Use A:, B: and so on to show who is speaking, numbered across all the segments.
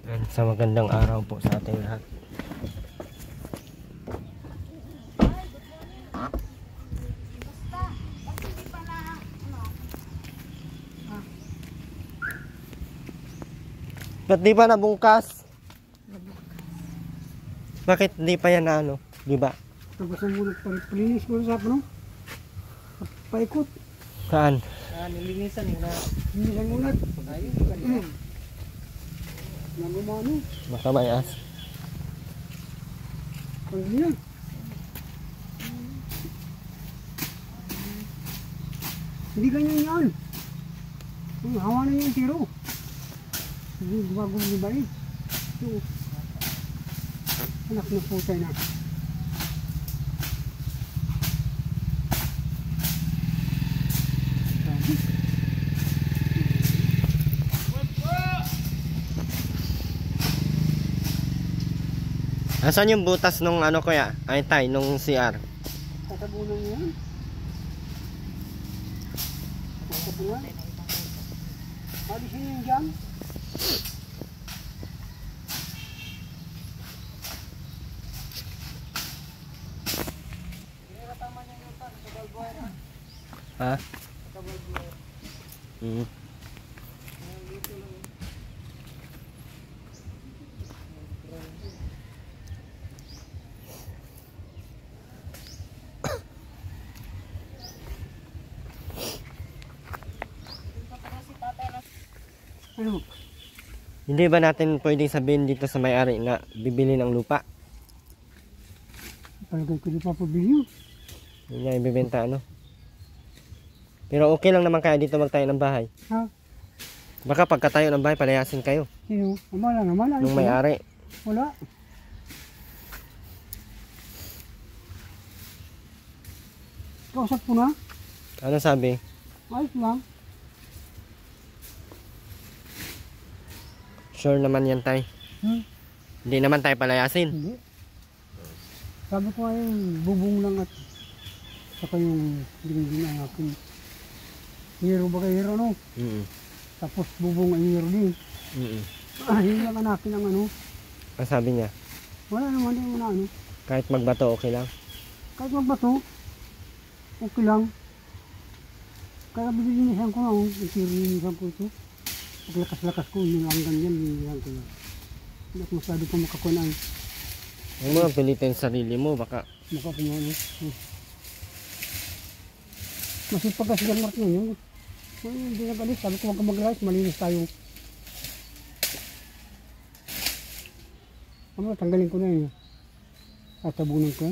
A: Sa magandang araw po sa ating lahat. Ba't di pa nabungkas? Bakit di pa yan na ano? Di ba?
B: Tapos ang muna palinis mo sa ano? Paikot.
A: Saan?
C: Nilinisan yun na.
B: Nilinisan muna.
C: Ayun.
B: Nangumano.
A: Baka may as.
B: Ang ganyan. Hindi ganyan yan. Hawa na yung tiro. Bago mo ba eh? Ito. Anak na putay na.
A: Asan yung butas nung ano kuya? Ay tay, nung CR?
B: Tatabunan mo yan. Tatabunan. Alisin yung dyan.
A: Ha? Hmm.
B: Ano?
A: Hindi ba natin pwedeng sabihin dito sa may-ari na bibili ng lupa?
B: Palagay ko di pa pabili.
A: Yun nga ibibenta ano? Pero okay lang naman kaya dito magtayo ng bahay.
B: Ha?
A: Baka pagkatayo ng bahay palayasin kayo.
B: Sino? Amala naman.
A: Nung may-ari.
B: Wala. Kausap ko na.
A: Ano sabi?
B: Ayos lang.
A: Sure naman yan tay. Hindi naman tayo palayasin.
B: Hindi. Sabi ko ay bubong lang at saka yung dingding ang akin. Hero ba kayo hero no? Tapos bubong ang hero din. Hindi lang ang akin ang ano.
A: Ang sabi niya?
B: Wala naman din na ano.
A: Kahit magbato okay lang.
B: Kahit magbato, okay lang. Kaya bilinisan ko na oh. Bilinisan ko ito. Paglakas-lakas ko, yung hanggang yan, bilinisan ko na. Hindi ako masyado pa makakunaan.
A: Huwag mo lang pilitin sarili mo, baka
B: Makakunaan. Masipag kasi John Martin yun. Hindi nag-alis. Sabi ko huwag ka mag-alis, malinis tayo. Tanggalin ko na yun. Tatabunan ko.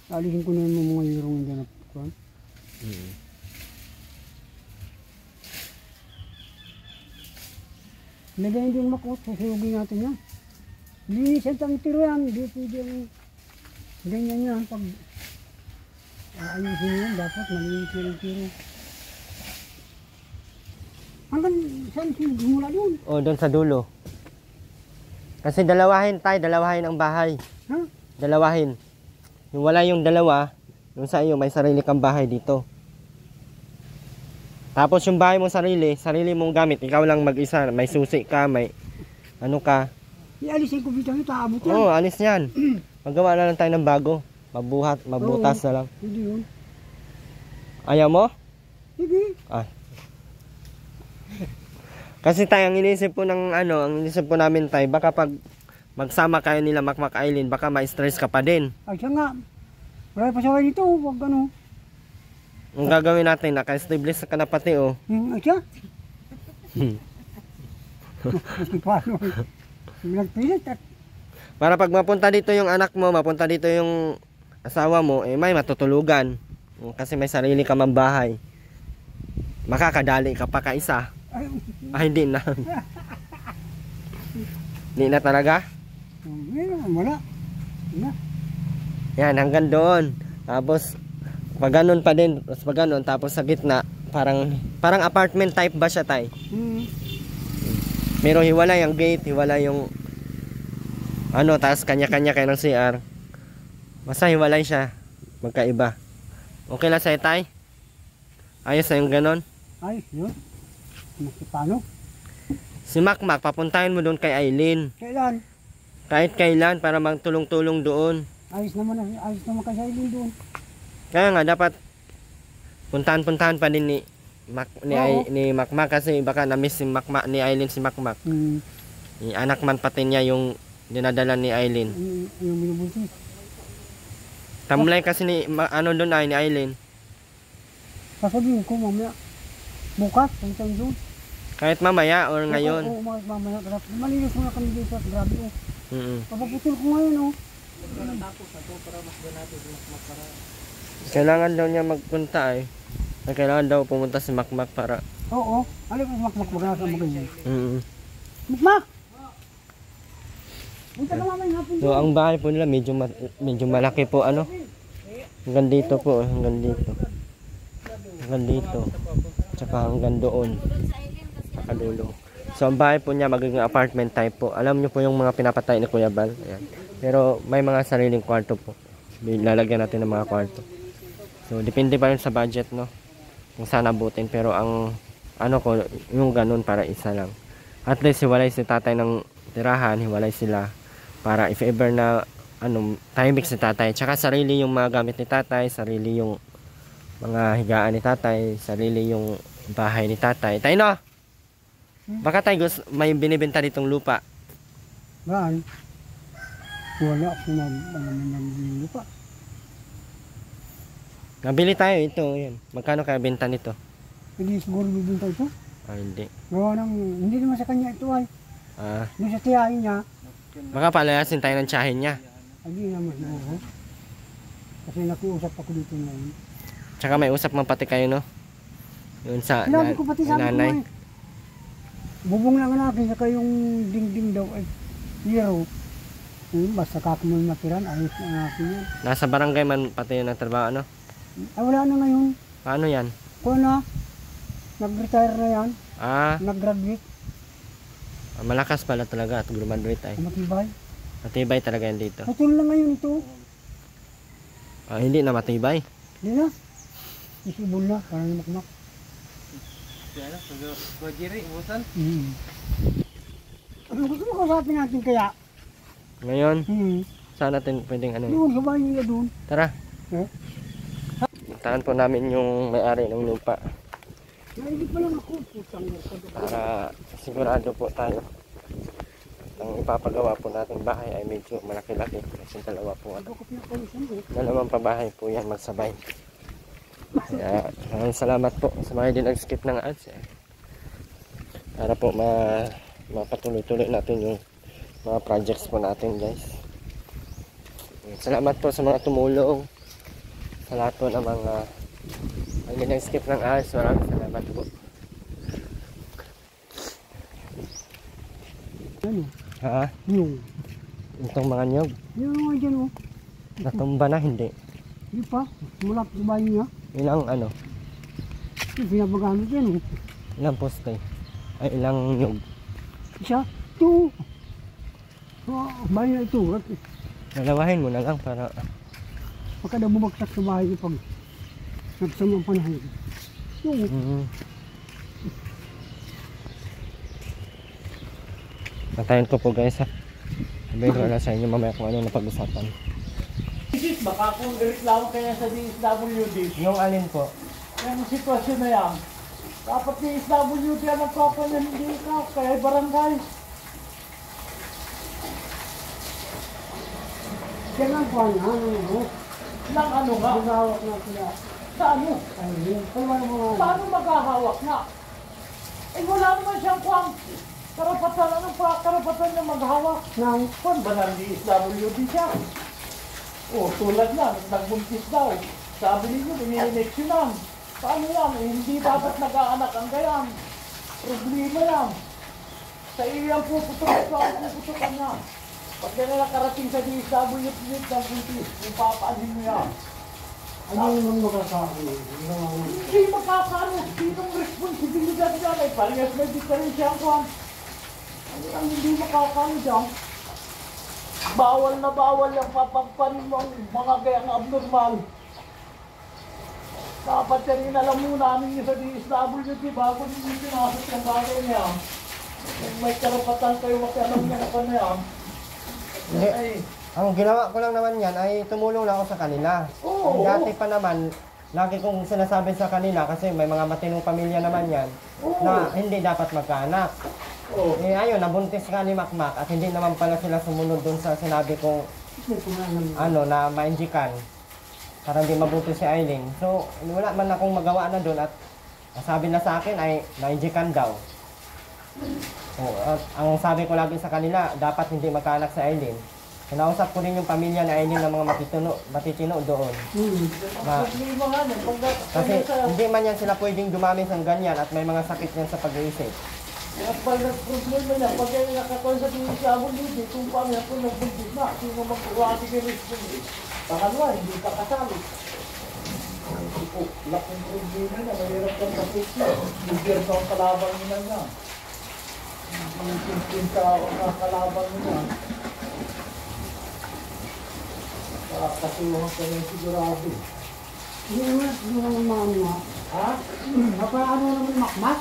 B: Alisin ko na yung mga hirong dyan na kuhan. Lagayin din makot, susuyugin natin yan. Linisan ang tiro yan, hindi pwede yung ganyan yan. Pag ayusin yan, dapat malinis yung tiro. Hanggang saan simula yun?
A: o doon sa dulo. Kasi dalawahin tayo, dalawahin ang bahay.
B: Ha?
A: Dalawahin. Yung wala yung dalawa, yung sa iyo may sarili kang bahay dito. Tapos yung bahay mo sarili mong gamit, ikaw lang mag-isa, may susi ka, may ano ka.
B: Ialisin ko dito, taabot yan.
A: Oo, alis yan. Magawa na lang tayo ng bago. Mabutas na lang.
B: Hindi yun.
A: Ayaw mo?
B: Sige.
A: Ah. Kasi tayo, ang inisip po ng ano, ang inisip po namin tayo, baka pag magsama kayo nila Makmak Island, baka ma-stress ka pa din.
B: Ay siya nga. Wala pa siya dito, wag ano.
A: Ang gagawin natin, naka-establish ka na pati oh.
B: Ay siya. Maski paano. Nagpilit at
A: Para pag mapunta dito yung anak mo, mapunta dito yung asawa mo, eh may matutulugan. Kasi may sarili ka mang bahay. Makakadali ka pa kaisa. Ay, hindi na. Hindi na talaga?
B: wala. Wala.
A: Yan, hanggang doon. Tapos, pag ganun pa din, pag ganun, tapos sa gitna, parang apartment type ba siya tay? Meron hiwalay ang gate, hiwalay yung ano, tapos kanya-kanya kayo ng CR. Basta hiwalay siya. Magkaiba. Okay lang sa'yo tay? Ayos na yung ganon?
B: Ay, yun. Maski paano.
A: Si Makmak, papuntahin mo doon kay Aileen.
B: Kailan?
A: Kahit kailan para magtulong-tulong doon.
B: Ayos naman kasi Aileen doon.
A: Kaya nga dapat puntahan pa din
B: Oo.
A: ni Makmak kasi baka na-miss si Makmak ni Aileen si Makmak. Anak man pati niya yung dinadala ni Aileen.
B: Yung binubuntis.
A: Tamlay kasi ano doon ay ni Aileen.
B: Sasabihin ko mamaya. Bukas, punta doon.
A: Kahit mamaya or ngayon.
B: Oo, mamaya. Malinis muna kami dito at grabe oh. Papaputol ko ngayon oh.
A: Kailangan daw niya magpunta eh. Kailangan daw pumunta si Makmak para.
B: Oo. Alam ko Makmak magkasa magayon. Makmak! Punta ka mamaya hapon.
A: So ang bahay po nila medyo malaki po ano. Hanggang dito po, hanggang dito. Hanggang dito. Tsaka hanggang doon. Nakadulo. So ang bahay po niya magiging apartment type po. Alam niyo po yung mga pinapatay ni Kuya Bal. Ayan. Pero may mga sariling kwarto po. Lalagyan natin ng mga kwarto. So depende pa rin sa budget no. Kung saan abutin. Pero ang ano ko yung ganun para isa lang. At least hiwalay si tatay ng tirahan. Hiwalay sila. Para if ever na tahimik si tatay. Tsaka sarili yung mga gamit ni tatay. Sarili yung mga higaan ni tatay. Sarili yung bahay ni tatay. Tayo no? Baka tayo may binibenta ditong lupa.
B: Gaan? Wala ako ng lupa.
A: Nabili tayo ito. Yan. Magkano kaya benta nito?
B: Hindi siguro bibinta ito.
A: Hindi.
B: Hindi naman sa kanya ito ay. Doon sa tiyahin niya.
A: Baka palayasin tayo ng tiyahin niya.
B: Hindi naman siguro. Kasi nakiusap ako dito ngayon.
A: Tsaka may usap man pati kayo no? Yun sa
B: Sinabi ko pati sabi ko
A: nanay.
B: ay. Bubong lang natin saka yung dingding daw ay zero. Basta kakumul matiran ayos na natin yan.
A: Nasa barangay man pati yung nagtrabaho ano?
B: Ay wala na ngayon.
A: Paano yan?
B: Kung na, nag-retire na yan. Nag-graduate.
A: Malakas pala talaga at graduate ay.
B: Matibay.
A: Matibay talaga yan dito.
B: Putol lang ngayon ito.
A: Hindi na matibay.
B: Hindi na. Isibol na. Parang Makmak.
C: Kajiri, busan?
B: Ano gusto mo kausapin natin kaya?
A: Ngayon, saan natin pwedeng ano?
B: Doon, sa bahay nila doon.
A: Tara. Puntahan po namin yung may-ari ng lupa.
B: Naibig pa lang ako.
A: Para sigurado po tayo. Ang ipapagawa po nating bahay ay medyo malaki-laki. Kasi dalawa po. Dalawang pabahay po yan magsabay. Kaya maraming salamat po sa mga hindi nag-skip ng ads. Para po mapatuloy-tuloy natin yung mga projects po natin guys. Salamat po sa mga tumulong. Sa lahat po ng mga hindi nag-skip ng ads. Maraming salamat po.
B: Ano?
A: Ha?
B: Yung.
A: Itong mga nyog.
B: Yung mga dyan oh.
A: Natumba na hindi.
B: Hindi pa. Mula sa bahay niya.
A: Ilang ano?
B: Yung pinapagamit yan oh.
A: Ilang poste? Ay ilang nyog?
B: Isa. Ito. Bahay na ito.
A: Lalawahin mo na lang para
B: Pagka na bumagsak sa bahay niya pag nagsamang panahon. Yung.
A: Natayin ko po guys ha. Sabihin ko na sa inyo mamaya kung ano na pag-usapan.
C: Baka kung reklamo kaya sa DSWD.
A: Yung alin po?
C: Yung sitwasyon na yan. Dapat DSWD ang nagkakanya hindi ikaw. Kaya barangay.
B: Yan ang kuhan nga.
C: Nang ano nga?
B: Magahawak na sila.
C: Sa ano?
B: Ayun.
C: Paano maghahawak na? Eh wala naman siyang kwang. Karapatan, anong karapatan niya maghawak?
B: Nang.
C: Kung ba ng DSWD siya? O tulad na, nagbuntis daw. Sabi ninyo, ini-eleksyonan. Paano yan? Eh, hindi dapat nag-aanak ang gayan. Problema yan. Sa iyo yan puputok ka niya. Pag yan na nakarating sa DSWD ng buntis, kung papaanin mo yan.
B: Ano yung makakaano?
C: Hindi makakaano. Sinong responsibilidad yan? Eh, parehas may diferensya ang kwan. Ano ang hindi makakaano dyan? Bawal na bawal yung papagpanin mo ang mga gayang abnormal. Dapat yan inalam muna ninyo sa DSWD bago ninyo pinasok yung bagay niya. Kung may karapatan kayo makialam niya na na yan,
A: Hindi.
C: ay,
A: Ang ginawa ko lang naman yan ay tumulong lang ako sa kanila.
C: Oo.
A: Dati pa naman, lagi kong sinasabi sa kanila kasi may mga matinong pamilya naman yan
C: Oo.
A: na hindi dapat magkaanak.
C: oh,
A: Eh ayun, nabuntis nga ni Makmak at hindi naman pala sila sumunod dun sa sinabi kong
B: May kumain.
A: na mainjikan para hindi mabuntis si Aileen. So, wala man akong magawa na dun at sabi na sa akin ay nainjikan daw. At ang sabi ko lagi sa kanila, dapat hindi magkaanak si Aileen. Kinausap ko rin yung pamilya ni Aileen ng mga matitino doon.
C: problema nga nun.
A: Kasi hindi man yan sila pwedeng dumamis ng ganyan at may mga sakit yan sa pag-iisip.
C: Pag nag-problema na, pag kayo nakatuan sa tingin sa abon dito, kung paano ako nagbuntis na, sino magkuha si Kiris Kiris. Pakalwa, hindi ka kasali. Ito, laking problema na, mahirap kang kapit na. Bigyan ka ang kalaban nila na. Ang pintin sa kalaban nila. Kasuhan ka rin sigurado.
B: Hindi naman mga
C: Ha?
B: paano naman makmak?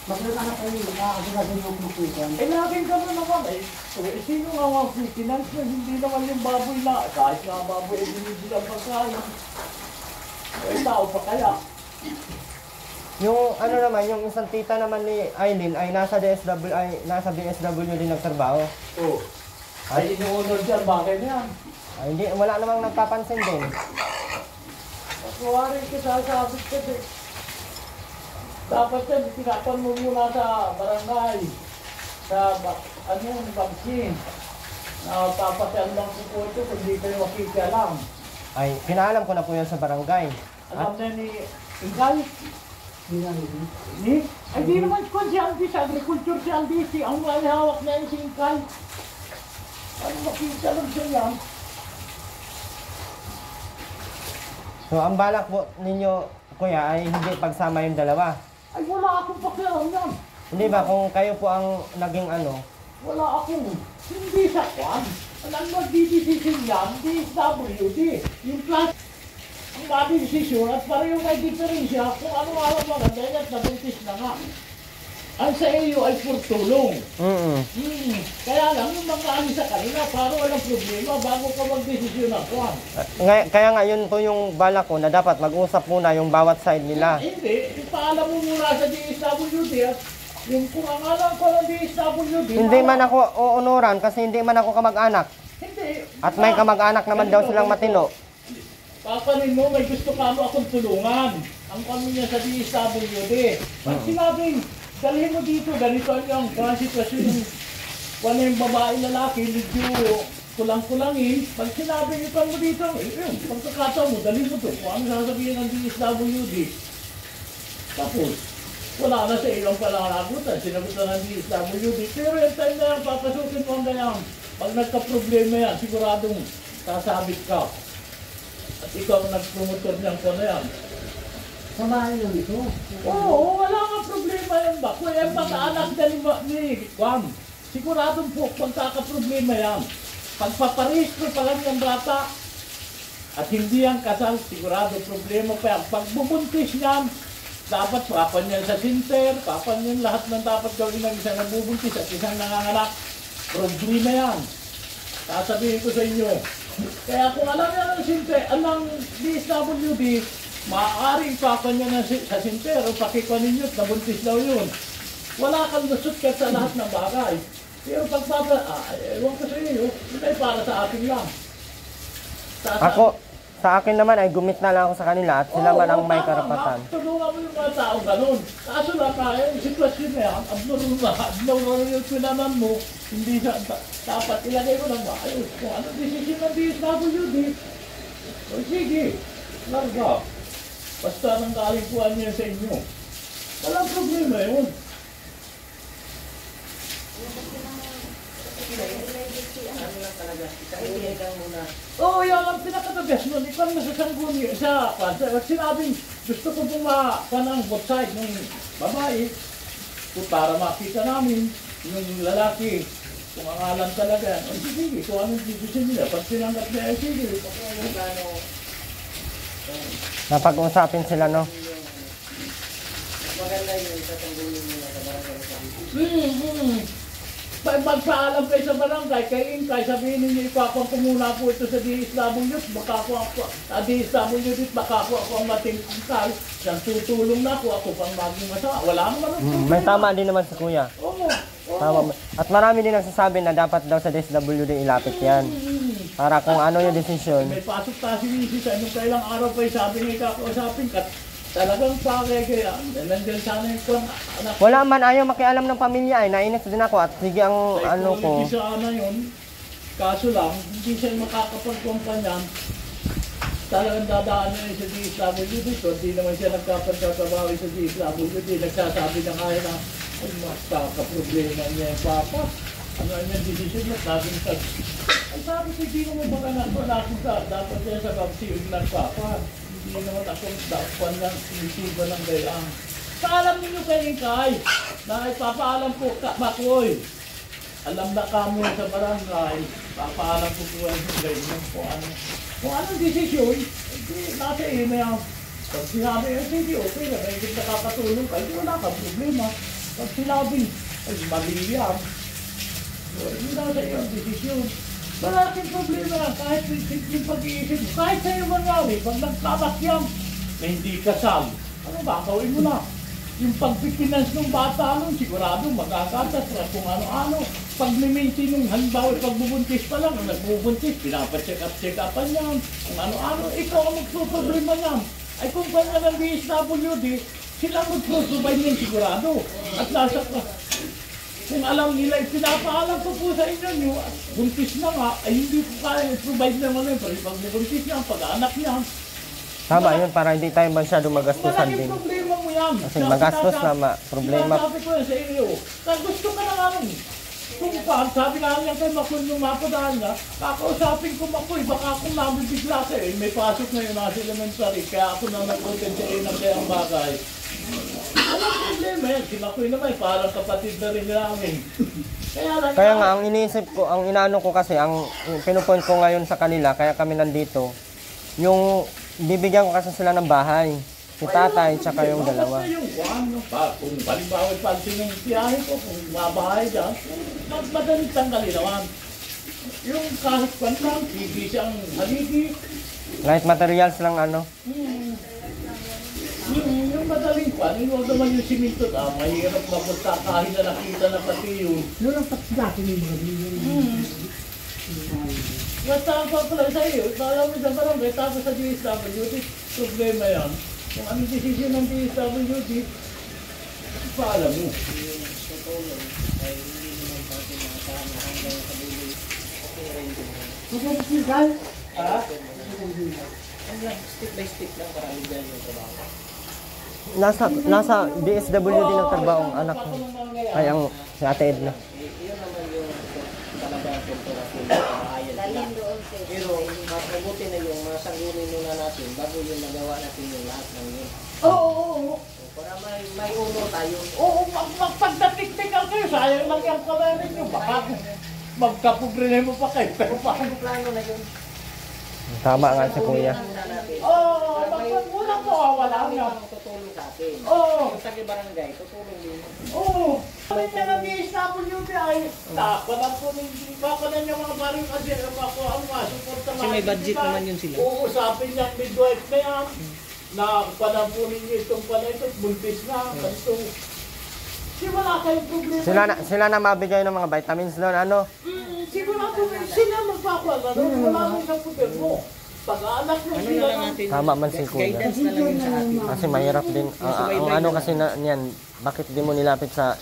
B: Bakit anak kayo makakagagawin yung makikan?
C: Eh, laging gano'n naman eh. Sino nga ang finance na hindi naman yung baboy na, kahit nga ang baboy ay binibilang pagkain. Eh, tao pa kaya.
A: Yung ano naman, yung isang tita naman ni Aileen ay nasa DSW din nagtrabaho.
C: Oh. Ay, inuunod dyan, bakit yan?
A: Ay, hindi, wala namang nagpapansin din.
C: Pagkuharin ka sasabit ka din. Dapat yan, tinatan mo muna sa barangay. Sa, vaccine. Na papasyan lang po ito kung hindi kayo makikialam.
A: Ay, pinaalam ko na po yan sa barangay.
C: Alam na ni Ingay? Ni? Ay, di naman kung si Aldi sa agriculture si Aldi, ang may hawak na yung si Ingay. Ano makikialam siya yan?
A: So, ang balak po ninyo, kuya, ay hindi pagsama yung dalawa.
C: Ay, wala akong pakialam yan.
A: Hindi ba kung kayo po ang naging ano?
C: Wala akong, hindi sa kwan. Ang magdidesisyon yan, DSWD. Yung class, ang magdidesisyon at pareho may diferensya kung ano nga ang mga dahil at nabuntis na nga. Ang sa iyo ay purtulong. Kaya lang yung mga ano sa kanila, para walang problema bago ka magdesisyon ng kwan.
A: Kaya nga yun po yung balak ko na dapat mag-usap muna yung bawat side nila.
C: Hindi, ipaalam mo muna sa DSWD at yung kung ang alam ko ng DSWD.
A: Hindi man ako uunuran kasi hindi man ako kamag-anak.
C: Hindi.
A: At may kamag-anak naman daw silang matino.
C: Papanin mo, may gusto ka mo akong tulungan. Ang pamilya sa DSWD. Pag sinabing, dalhin mo dito, ganito yung sitwasyon yung wala yung babae lalaki, medyo kulang-kulangin. Pag sinabi nyo mo dito, yun, pagkakataon mo, dalhin mo to. Kung ano sasabihin ng DSWD. Tapos, wala na sa ilang palalagutan. Sinagutan ng DSWD. Pero yung time na yan, papasukin mo ang ganyan. Pag nagka-problema yan, siguradong sasabit ka. At ikaw ang nag-promotor niyang ko na yan.
B: Sa bahay lang ito.
C: Oo, wala nga problema yan ba? Kung yung pag-anak ni Juan, siguradong po, pagkakaproblema yan. Pagpaparehistro pa lang yung bata, at hindi ang kasal, sigurado problema pa yan. Pag bubuntis niyan, dapat papan yan sa center, papan yan lahat ng dapat gawin ng isang nabubuntis at isang nanganganak. Problema yan. Sasabihin ko sa inyo. Kaya kung alam niya ng center, anong DSWD, maaaring papan niya sa center o pakikwa ninyo at nabuntis daw yun. Wala kang lusot ka sa lahat ng bagay. Pero ewan ko sa iyo, hindi para sa atin lang.
A: Ako, sa akin naman ay gumit na lang ako sa kanila at sila man ang may karapatan.
C: Tulungan mo yung mga tao ganun. Kaso lang kaya yung sitwasyon na yan, abnormal yung pinanan mo, hindi dapat ilagay mo ng maayos. Kung ano decision ng DSWD, o sige, larga. Basta nang galing kuhan niya sa inyo. Walang problema yun. Oo, yan ang pinakatagas nun. Ikaw na sa sangguni, sinabing gusto ko pong mapanang both side ng babae para makita namin yung lalaki kung ang alam talaga. O sige, kung anong decision nila. Pag sinanggap niya, sige.
A: Napag-usapin sila, no?
C: Maganda yun sa sangguni nila sa barangay. Magpaalam kayo sa barangay, kay Inkay, sabihin ninyo, ipapang ko muna po ito sa DSWD, baka ako ang matingkal, yan tutulong na ako pang maging masawa. Wala naman ang
A: May tama din naman si kuya.
C: Oo.
A: Tama. At marami din nagsasabi na dapat daw sa DSWD ilapit yan. Para kung ano yung desisyon.
C: May pasok tayo si Mrs. Anong kailang araw pa sabi niya kakausapin ka. Talagang pakikaya. Nandiyan sana yung anak.
A: Wala man ayaw makialam ng pamilya ay nainis din ako at sige ang ano ko.
C: Hindi sana yun. Kaso lang, hindi siya makakapagkumpanyan. Talagang dadaan niya sa DSWD. So, hindi naman siya nagkapagkakabawi sa DSWD. Nagsasabi na kaya na mas kakaproblema niya yung papa. Ano yung decision niya? Ay sabi ko, hindi naman baka nakunta. Dapat siya sa kapsiyog ng papa. Hindi naman akong dapat ng inisiba ng gayang. Paalam ninyo kayo kay na ipapaalam ko Makoy. Alam na kamo sa barangay, papaalam ko po ang ganyan kung anong desisyon, hindi nasa email. Pag sinabi yung sige, okay na, may nakakatulong kayo, wala kang problema. Pag sinabi, ay mali yan. Hindi nasa iyong desisyon. Malaking problema lang, kahit yung pag-iisip mo, kahit sa'yo mangyari, pag nagkabak yan, na hindi kasal, ano ba, gawin mo na. Yung pag-finance ng bata nun, sigurado magagatas na kung ano-ano. Pag miminti nung halimbawa, pagbubuntis pa lang, nagbubuntis, pinapacheck-upan yan, kung ano-ano, ikaw ang magsuproblema yan. Ay kung kanya ng DSWD, sila magproprovide yan sigurado. At nasa kung alam nila, pinapaalam ko po sa inyo nyo, buntis na nga, ay hindi ko kaya provide naman yun. Pero pag buntis niya, pag-anak niya,
A: Tama yun para hindi tayo masyado magastusan
C: malaking
A: din.
C: problema mo yan.
A: Kasi magastos na problema.
C: Sinasabi ko yan sa iyo. Kung gusto ka na nga nun. Kung sabi nga niya kay Makoy nung mapadahan na, kakausapin ko Makoy, baka akong nabibigla ka eh. May pasok na yun nasa elementary, kaya ako na nag-content sa ng kayang bagay. Walang problema yan. Si Makoy naman, parang kapatid na rin namin.
A: Kaya nga, ang iniisip ko, ang inaano ko kasi, ang pinupoint ko ngayon sa kanila, kaya kami nandito, yung bibigyan ko kasi sila ng bahay. Si tatay, tsaka yung dalawa.
C: Basta yung kung halimbawa pansin ng tiyahe ko, kung mabahay dyan, madaling tanggalin naman. Yung kahit kwan lang, hindi siyang haligi.
A: Light materials lang ano.
C: Yung madaling kwan, huwag naman yung siminto, mahirap mapunta kahit na nakita na pati yun.
B: Yun ang pagdating yung mga
C: Basta ang papalay sa iyo, alam mo sa barangay, tapos sa DSWD, problema yan. Kung anong desisyon ng DSWD, paalam mo. Ha? Step by step lang para aligyan yung trabaho.
A: Nasa DSWD nagtrabaho ang anak ko. Ay, ang si Ate Edna.
C: Yun naman yung talagang temperasyon na kaayan nila. Pero mas mabuti na yung masagunin muna natin bago yung magawa natin yung lahat ng yun. Oo. Para may uno tayo. Oo, magpagdatik-tikal kayo. Sayang lang yung kamay ninyo. Baka magkapobrene mo pa kayo. Pero paano plano na yun?
A: Tama nga si kuya.
C: Oo, magpagmulang mo. Wala nga.
D: Tutulong sa atin.
C: Oo.
D: Yung sa barangay, tutulong din.
C: Oo. Kami na ng DSWD ay tapanan po ninyo. Tapanan yung mga baring kasi ako ang masuporta.
D: Kasi may budget naman yun sila.
C: Uusapin niya midwife na yan. Na panan po ninyo itong panay ito. Buntis na. Ganito. Kasi wala kayong problema.
A: Sila na mabigay ng mga vitamins doon, ano?
C: Sigurado sila magpapalan. Wala nang isang problema. Pag-anak mo
D: Ano na
C: sila
D: lang
C: ng...
D: natin?
A: Tama man si kuya.
D: Guidance na lang yun sa atin.
A: Kasi mahirap din. Ang ano kasi na niyan, bakit di mo nilapit sa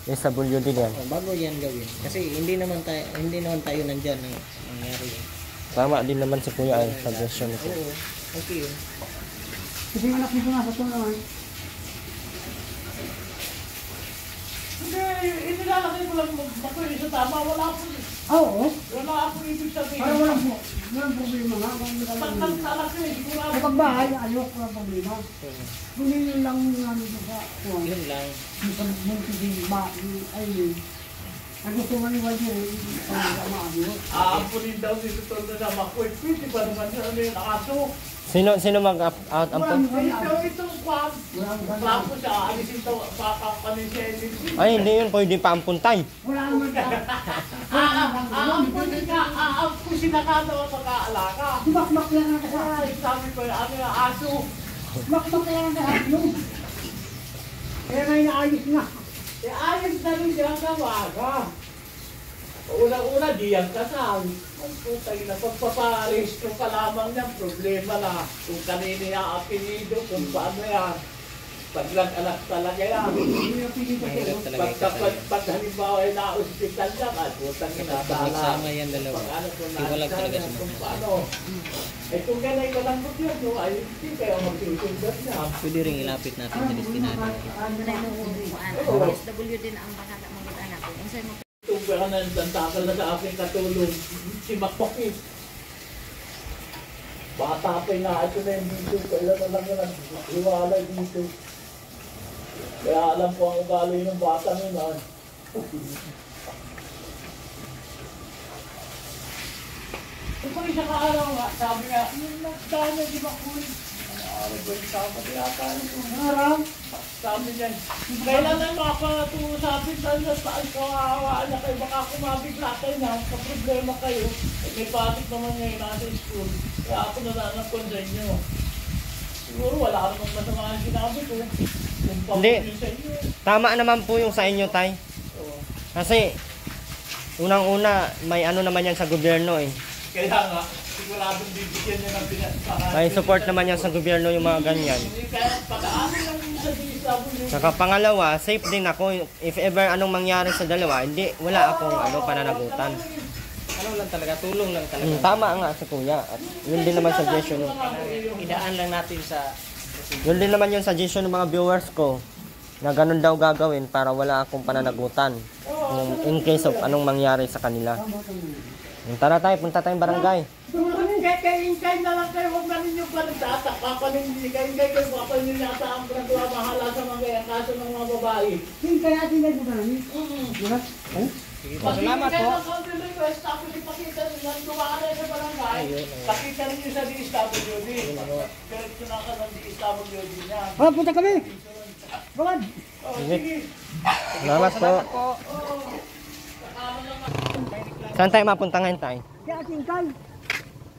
A: DSWD yan?
D: Bago yan gawin. Kasi hindi naman tayo nandyan ang nangyari.
A: Tama din naman si kuya ay suggestion ko.
D: Oo, okay yun.
B: Kasi yung anak nito nasa tulungan.
C: Hindi, inilalagay ko lang Makoy sa tama. Wala po.
B: Oo.
C: Wala akong ibig sabihin.
B: Para walang problema nga.
C: Pagkaksalak ko eh, sigurado.
B: Sa pagbahay, ayok ko lang problema. Kung yun lang namin sa kuwan.
D: Yun lang.
B: Yung muntigin ba, ay, ang gusto maniwag yun, ang maayos.
C: Aampunin daw dito to na Makoy. Pwede pa naman sa ano yung aso.
A: Sino mag-out ang po?
C: Itong kwan. Tapos aalisin ito, pakakanin siya yung
A: Ay, hindi yun. Pwede pa ampuntay.
B: Wala naman ka.
C: Kung sinakano ang pag-aalaka.
B: Makmak lang ang kasal.
C: Ay, sabi ko, ano yung aso?
B: Makmak lang ang kasal. Kaya ngayon naayos na.
C: Eh, ayos na rin siyang gawaga. Una-una, di ang kasal. Ang putay na pagpaparehistro ka lamang niyan, problema na. Kung kanino yung apelido, kung paano yan. Paglag-anak talaga yan.
D: Mahirap talaga yung kasal.
C: Pag halimbawa ay na-hospital niya, ay putang
D: Kapag
C: inasala.
D: nagsama yan dalawa,
C: Pag ano kung
D: iwalag talaga
C: nasala,
D: siya.
C: kung paano. Eh kung ganay ka lang gobyerno, ay hindi kayo magsusunod niya.
D: Pwede rin ilapit natin sa destinado.
E: SWD na ang baka mga anak ko. Unsay mo
C: Tumba ka na ng takal na sa aking katulong. Si Makpaki. Bata pa na ito na yung dito. Kailan na lang hiwalay dito. Kaya alam ko ang ugali ng bata nila. Ito isang araw nga, sabi nga, dami di ba kulit? Ano ba yung tama di ata ito? Araw? Sabi niya, kailan na makapatuusapin tayo na saan kawawaan na kayo, baka kumabigla kayo na, sa problema kayo, eh, may patik naman ngayon natin school, kaya ako nananap ko sa inyo. Siguro wala namang masama ang sinabi ko, kung
A: Hindi.
C: papunin sa inyo.
A: Tama naman po yung sa inyo, tay.
C: Oo.
A: Kasi, unang-una, may ano naman yan sa gobyerno eh.
C: Kaya nga, siguradong bibigyan niya ng pinagpakain.
A: May support naman yan sa gobyerno yung mga ganyan.
C: Kaya pag-aamin lang yung sa DSWD.
A: Saka pangalawa, safe din ako. If ever anong mangyari sa dalawa, hindi, wala akong pananagutan.
D: Ano lang talaga, tulong lang talaga.
A: Tama nga si kuya. At yun din naman suggestion.
D: Idaan lang natin sa
A: Yun din naman yung suggestion ng mga viewers ko. Na ganun daw gagawin para wala akong pananagutan. Kung in case of anong mangyari sa kanila. Tara tayo, punta tayong barangay.
C: Hintay na lang kayo, huwag na ninyo pa rin tatak. Papanindigan kayo, papanin yata ang nagawa mahala sa mga kaya kaso ng mga babae.
B: Hintay natin na dito namin. Wala?
D: sige po. Salamat po.
C: Pag country request, tapos ipakita nyo lang, dumaan na sa barangay, pakita ninyo sa DSWD. Diretso na ka ng DSWD niya.
B: Ah, punta kami. Gawad.
C: Oh, sige.
A: Salamat po. Saan tayo mapunta ngayon tayo?
B: Kaya tingkay.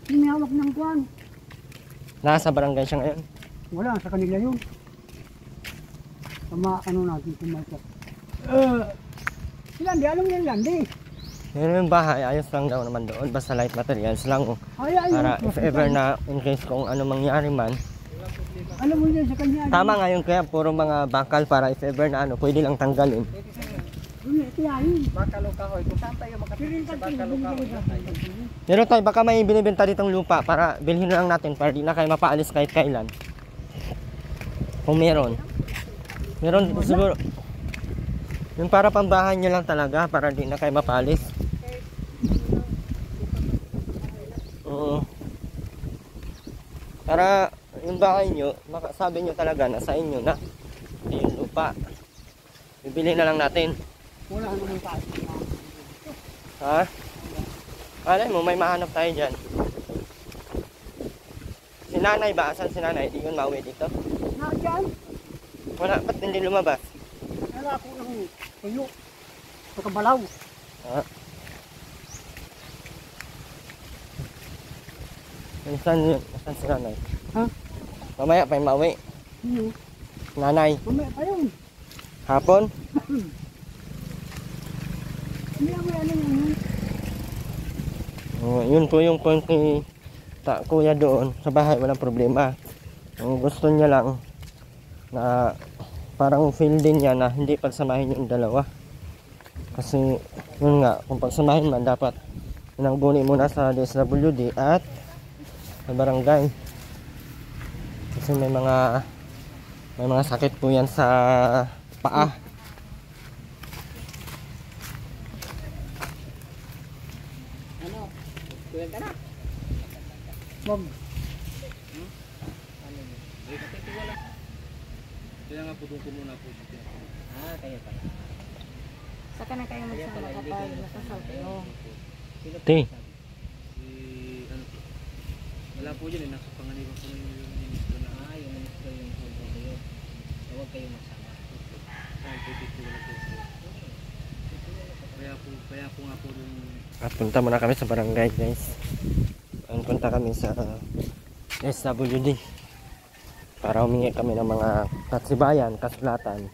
B: Hinihawak ng kuwan.
A: Nasa barangay siya ngayon.
B: Wala, sa kanila yun. Tama, ano natin kumakas. Landi, alam yan, Landi.
A: Yun yung bahay, ayos lang daw naman doon. Basta light materials lang.
B: Ay,
A: Para if ever na in case kung ano mangyari man.
B: alam mo yan sa kanya.
A: Tama ngayon kaya puro mga bakal para if ever na ano, pwede lang tanggalin.
D: Bakalo kahoy, kung saan tayo makapili sa bakalo kahoy.
A: Pero tayo, baka may binibenta ditong lupa para bilhin lang natin para di na kayo mapaalis kahit kailan. Kung meron. Meron siguro. Yung para pambahan nyo lang talaga para di na kayo mapaalis. Oo. Para yung bahay nyo, sabi nyo talaga na sa inyo na yung lupa. Bibili na lang natin.
B: Wala naman tayo.
A: Ha? Alay mo, may mahanap tayo dyan. Si nanay ba? Asan si nanay? Di yun mauwi dito?
B: Nakadyan.
A: Wala, ba't hindi lumabas?
B: Wala po ng tuyo. Sa kabalaw.
A: Ha? Saan yun? Asan si nanay?
B: Ha?
A: Mamaya pa yung mauwi.
B: Ano?
A: Nanay,
B: Mamaya pa yun.
A: hapon?
B: Hindi ako yan yun.
A: Yun po yung point ni kuya doon. Sa bahay, walang problema. Ang gusto niya lang na parang feel din niya na hindi pagsamahin yung dalawa. Kasi yun nga, kung pagsamahin man dapat inangbuni muna sa DSWD at sa barangay. Kasi may mga sakit po yan sa paa.
D: Kuya ka na.
B: Wag.
D: Kaya nga po doon ko muna po siya. Kaya pa.
E: saka na kayo magsama kapag nakasal kayo.
A: Ti.
D: Wala
C: Wala po yun eh, nakapanganiban po yung ministro na.
D: Yung ministro yung photo kayo. Huwag kayo magsama.
C: Saan po dito wala po po. Kaya po nga po yung...
A: At punta muna kami sa barangay guys. Ang punta kami sa SWD para humingi kami ng mga tatsibayan, kasulatan.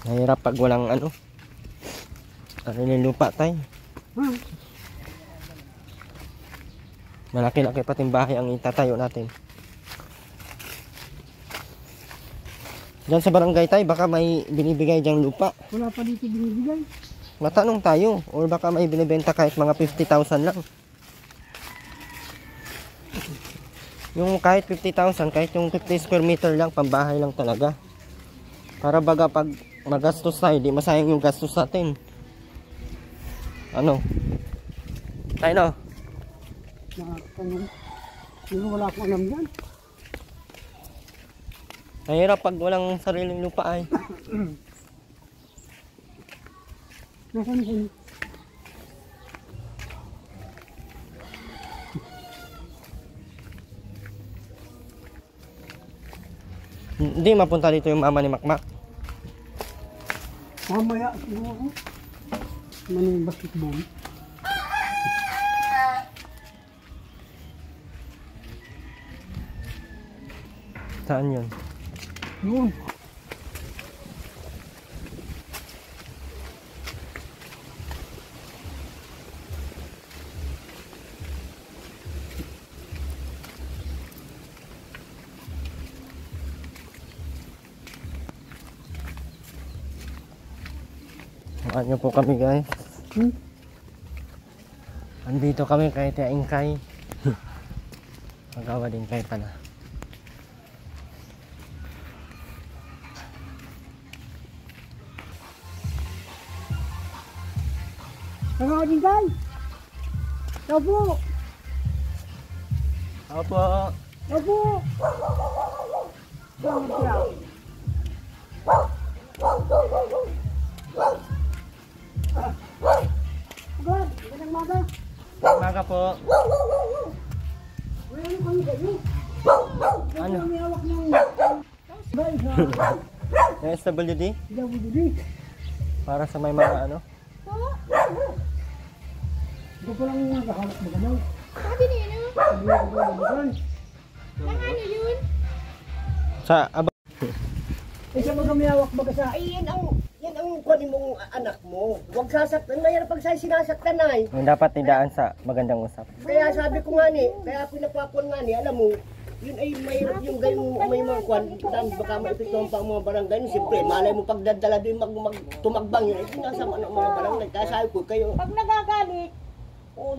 A: Mahirap pag walang sariling lupa tayo. Malaki-laki pating bahay ang itatayo natin. Diyan sa barangay tayo, baka may binibigay diyang lupa.
B: Wala pa dito binibigay.
A: Matanong tayo, or baka may binibenta kahit mga 50,000 lang. Yung kahit 50,000, kahit yung 50 square meter lang, pambahay lang talaga. Para baga pag magastos tayo, di masayang yung gastos natin. Ano? Tayo no?
B: Nakakatanong. Pero wala akong alam yan.
A: Mahirap pag walang sariling lupa ay.
B: Nasaan saan?
A: Hindi mapunta dito yung mama ni Makmak.
B: Mamaya siguro ako. Maning basketball.
A: Saan yun?
B: Yun.
A: Saan nyo po kami guys? Andito kami kay Tia Ingkay. Magawa din kayo pala.
B: Tara din guys. Opo.
A: Opo.
B: Opo. Agad, magandang maga.
A: Maga po.
B: Wala yung kami kayo.
A: Ano?
B: May hawak ng... Guys,
A: Yung SWD?
B: WD.
A: Para sa may mga ano?
B: Ito po lang yung nakahalap na ganaw.
E: Sabi niyo, no?
B: Sabi ko ba naman?
E: Nang ano yun?
A: Sa aba.
B: Eh siya baga may hawak baga sa...
F: Ay, yan ang kunin mong anak mo. Huwag sasaktan na yan pag sa'yo sinasaktan na eh.
A: Yung dapat idaan sa magandang usap.
F: Kaya sabi ko nga ni, kaya pinapapon nga ni, alam mo, yun ay mayroon yung gayong may mga kwan, dan baka maipituhan pa ang mga barangay. Siyempre, malay mo pagdadala din tumagbang yun, ay sinasama ng mga barangay. Kaya sabi ko, kayo,
E: Pag nagagalit,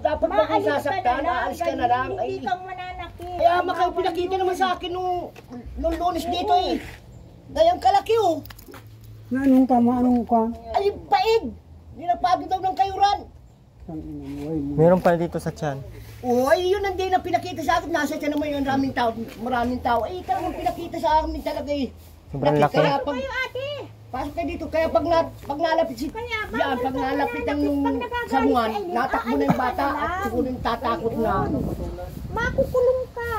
F: dapat ba kayo sasaktan, aalis ka na lang. Ay,
E: hindi kang mananakit.
F: kaya makaw pinakita naman sa akin nung Lunes dito eh. Gayang kalaki oh.
B: Na anong tama, anong kwan?
F: Ay, paig! Ninapagod daw ng kayuran.
A: Meron pala dito sa tiyan.
F: Uy, yun ang di na pinakita sa akin. Nasa tiyan naman yun, maraming tao. Eh, talagang pinakita sa akin talaga eh.
A: Sobrang laki.
F: Kaya pag,
E: Kayo ate,
F: pasok kayo dito, kaya pag nalapit si, yan, pag nalapit ang nung samuan, natakbo na yung bata at siguro yung tatakot na.
E: makukulong ka.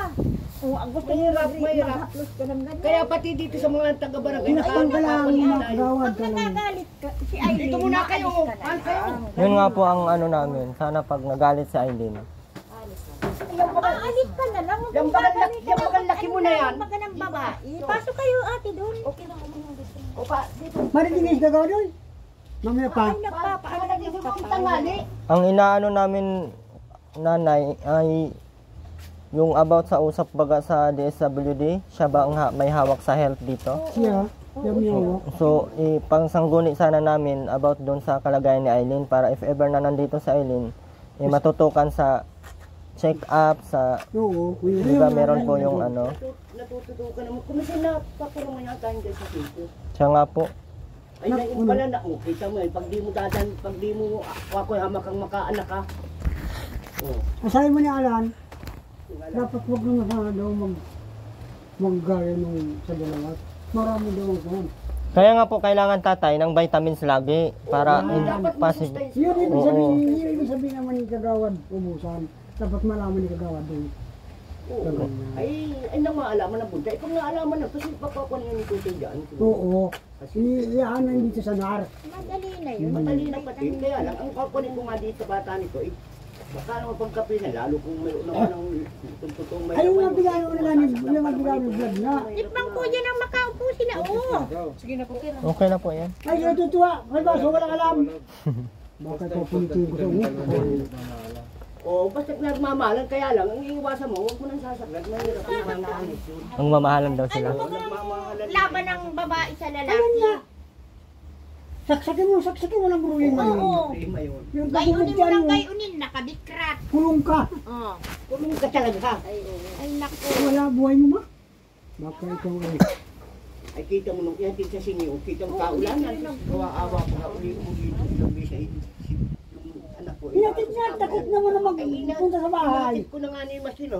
E: O, ang gusto niyo
F: Mahirap.
E: mahaplos ka ng ganyan.
F: Kaya pati dito sa mga taga-barangay,
B: Pinakpan ka lang,
F: tayo.
B: makagawad
E: Pag
B: ka lang.
E: nagagalit ka, si Aileen,
F: Dito muna kayo,
E: maalis ka na.
F: pan kayo.
A: Yun nga po ang ano namin. Sana pag nagalit si Aileen.
E: Aalis ka na lang. huwag
F: Yung
E: kang
F: bagal-
E: gagalitin
F: yung
E: ng
F: bagal laki mo na yan.
E: Baga ng babae. Pasok kayo ate doon. Okay lang kung anong gusto mo.
F: Opa, dito.
B: Maritingis ka gawad doon. Mamaya pa.
E: Ay, nagpapaalam
F: Dito
E: yung
F: yung tangali.
A: Ang inaano namin nanay ay yung about sa usap baga sa DSWD. Siya ba ang may hawak sa health dito?
B: Siya, siya may hawak.
A: So, ipangsangguni sana namin about doon sa kalagayan ni Aileen para if ever na nandito sa Aileen, matutukan sa check-up, sa,
B: Oo.
A: di ba meron po yung ano.
F: Natututukan naman. Kumisan na pakurungan yata yung guys sa dito.
A: Siya nga po.
F: Ay, nain pala na. Oh, kita mo eh. Pag di mo dadan, pag di mo ako hamak ang makaanak ka.
B: Asahin mo ni Alan, dapat wag na sana daw maggaya nung sa dalawa. Marami daw ang kuhan.
A: Kaya nga po kailangan tatay ng vitamins lagi para positive.
B: Yun ibig sabihin naman ni Kagawad, ubusan. Dapat malaman ni Kagawad din.
F: Oo. Ay nang maalaman na punta. Ikaw naalaman na kasi papakuan niya ni Tutoy dyan.
B: Oo. Iyaan na dito sa NAR.
E: Madali na yun.
F: Matalino pati. Kaya lang, ang kakunin ko nga dito sa bata nito, baka naman pagkape na, lalo kung mayroon naman ng totoong may...
B: Ayaw nga bigyan mo na yung magbigay ng vlog na.
E: Ipang po dyan ang makaupo sila. Oo.
A: Okay na po yan.
B: Ay, natutuwa. Kalbaso, walang alam. Bakit po pulitin ko sa ulit?
F: Oo, basta nagmamahalan, kaya lang, ang iiwasan mo, huwag mo nang sasagad, mahirap ang manahanip yun.
A: Ang mamahalan daw sila.
F: Oo, nagmamahalan.
E: Laban ng babae sa lalaki.
B: Saksakin mo lang ruling mo yun.
E: Oo.
F: Prima yun.
B: Yung
E: Gayunin mo
B: pagkakagyan
E: lang
B: mo,
E: gayunin. Nakadikrat.
B: kulong ka.
E: Oo.
F: Kulong ka talaga.
E: Ay naku.
B: Wala buhay mo ba? Baka ikaw ay...
F: Ay, kita mo nung ihatid sa sinyo, kita mo kaulan, kawa-awa ko na uli-uli ng bisa yung anak ko.
B: Hinatid niya, takot naman na magpunta sa bahay.
F: Hinatid ko na nga ni Masino,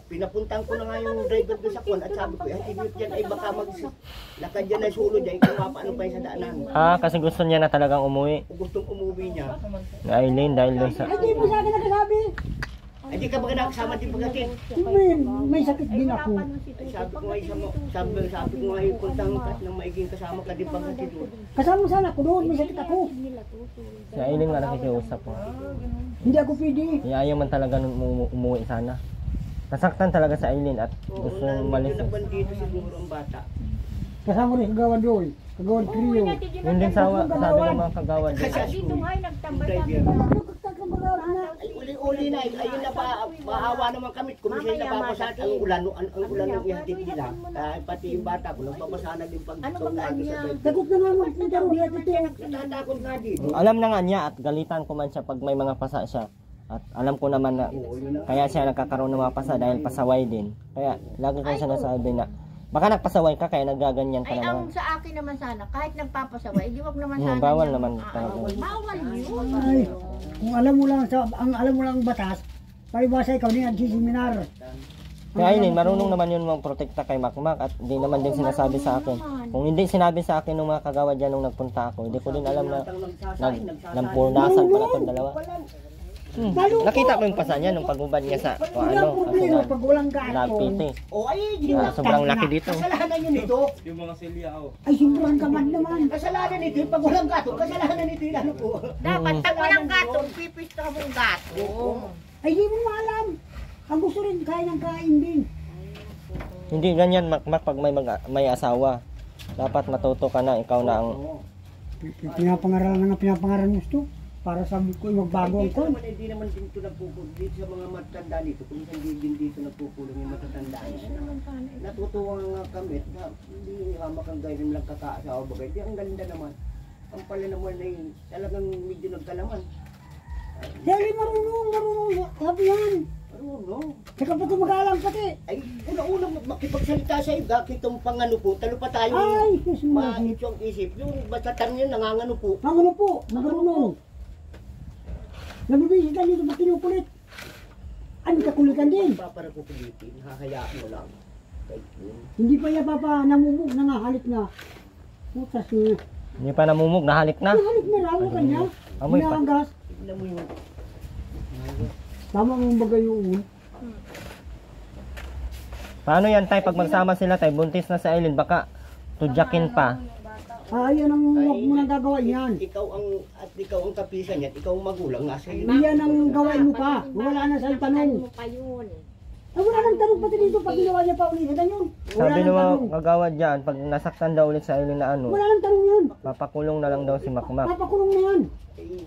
F: pinapuntang ko na nga yung driver doon sa kwan at sabi ko, ihatid nyo dyan ay baka lakad dyan ay sulo dyan, kung paano pa yung sa daanan.
A: Kasi gusto niya na talagang umuwi.
F: Kung gustong umuwi niya,
A: Ni Aileen dahil doon sa...
B: Ay, di mo sa akin nakasabi.
F: ay di ka ba nakasama din pagkatid?
B: May sakit din ako.
F: Ay sabi ko nga sabi ko nga yung puntang kat ng maiging kasama ka din pagkatid mo.
B: Kasama sana ako doon, may sakit ako.
A: Si Aileen nga nakikiusap po.
B: Hindi ako pwede.
A: Ayaw man talaga nung umuwi sana. Nasaktan talaga si Aileen at
F: Oo,
A: gusto umalis.
F: medyo nabandito siguro ang bata.
B: Kasama rin kagawad doon. Kagawad trio.
A: Yun din sabi ng mga kagawad.
E: Dito nga ay nagtambay-tambay.
F: Ay, uli-uli na, ayun na maawa naman kami. Kung siya napapasahan ang ulan ng ihatid nila. Pati yung bata ko, nagpapasahan na din pag natin sa bed.
B: Takot na nga magpunta rin ito.
F: Natatakot nga din.
A: Alam na nga niya at galitan ko man siya pag may mga pasa siya. At alam ko naman na kaya siya nagkakaroon ng mga pasa dahil pasaway din. Kaya lagi ko siya nasabi na baka nagpasaway ka kaya nagaganyan ka
E: Ay,
A: naman.
E: ang sa akin naman sana, kahit nagpapasaway, di wag naman sana.
A: Bawal
E: niyang-
A: naman talaga.
E: Bawal yun.
B: Ay, kung alam mo lang ang batas, paribasa ikaw din nagsiseminar.
A: Kaya Aileen, marunong naman yun protekta kay Makmak at hindi naman din sinasabi sa akin. Kung hindi sinabi sa akin ng mga kagawad dyan nung nagpunta ako, hindi ko din alam na nampurnasan pala itong dalawa. Nakita ko yung pasa niya nung pagbubad niya sa
B: Walang problema pag walang gato.
A: nagpiti.
F: O ay,
A: Sobrang laki dito.
F: kasalanan yun ito.
B: Ay, sobrang kamad naman.
F: Kasalanan nito, pag walang gato, kasalanan nito yung ano po.
E: Dapat pag walang gato, pipista mong gato.
B: Ay, di mo maalam. Ang gusto rin, kaya ng kain din.
A: Hindi ganyan Makmak pag may asawa. Dapat matuto ka na, ikaw na ang...
B: Pinapangaralan nga pinapangaralan gusto. Para sabi ko, magbago ang kon.
F: Hindi naman din ito nagpupulo dito sa mga matatanda dito. Kung hindi din dito nagpupulong yung matatandaan. Natutuwa nga kami na hindi hamak ang gaya lang kakaasawa bagay. Di ang ganda naman. Ang pala naman ay talagang medyo nagkalaman.
B: Dali marunong. Sabi yan.
F: Marunong.
B: Saka pati mag-alam pati.
F: Ay, una-una makipagsalita sa iyo. Gakit ang pangano po. Talo pa tayo.
B: Ay, Diyos mo.
F: Maitso ang isip. Yung basta tanong yun, nangangano po.
B: Ang ano po, marunong. Nabibisita dito pag kinukulit. Ano kakulitan din?
F: Para kukulitin, hahayaan mo lang.
B: Hindi pa yan namumog na nga, halik na. Putas niya.
A: Hindi pa namumog, nahalik na.
B: Halik na lang, kanya.
A: Amoy pa.
B: Inaanggas.
F: Tignan mo yung
B: Tama mong bagay yung
A: Paano yan tay pag magsama sila tay? Buntis na si Aileen, baka tudyakin pa.
B: yan ang huwag mo nang gagawa yan.
F: ikaw ang kapisan yan, ikaw ang magulang, nasa iyo.
B: Yan ang gawain mo pa. Wala na sa tanong.
E: mo pa yun.
B: Wala nang tanong pati dito pag ginawa niya pa ulit. Yun. Wala
A: Sabi
B: nang
A: ng mga
B: tanong.
A: kagawad dyan, pag nasaktan daw ulit si Aileen na ano,
B: Wala nang tanong yun.
A: papakulong na lang daw si Makmak.
B: Papakulong na yan.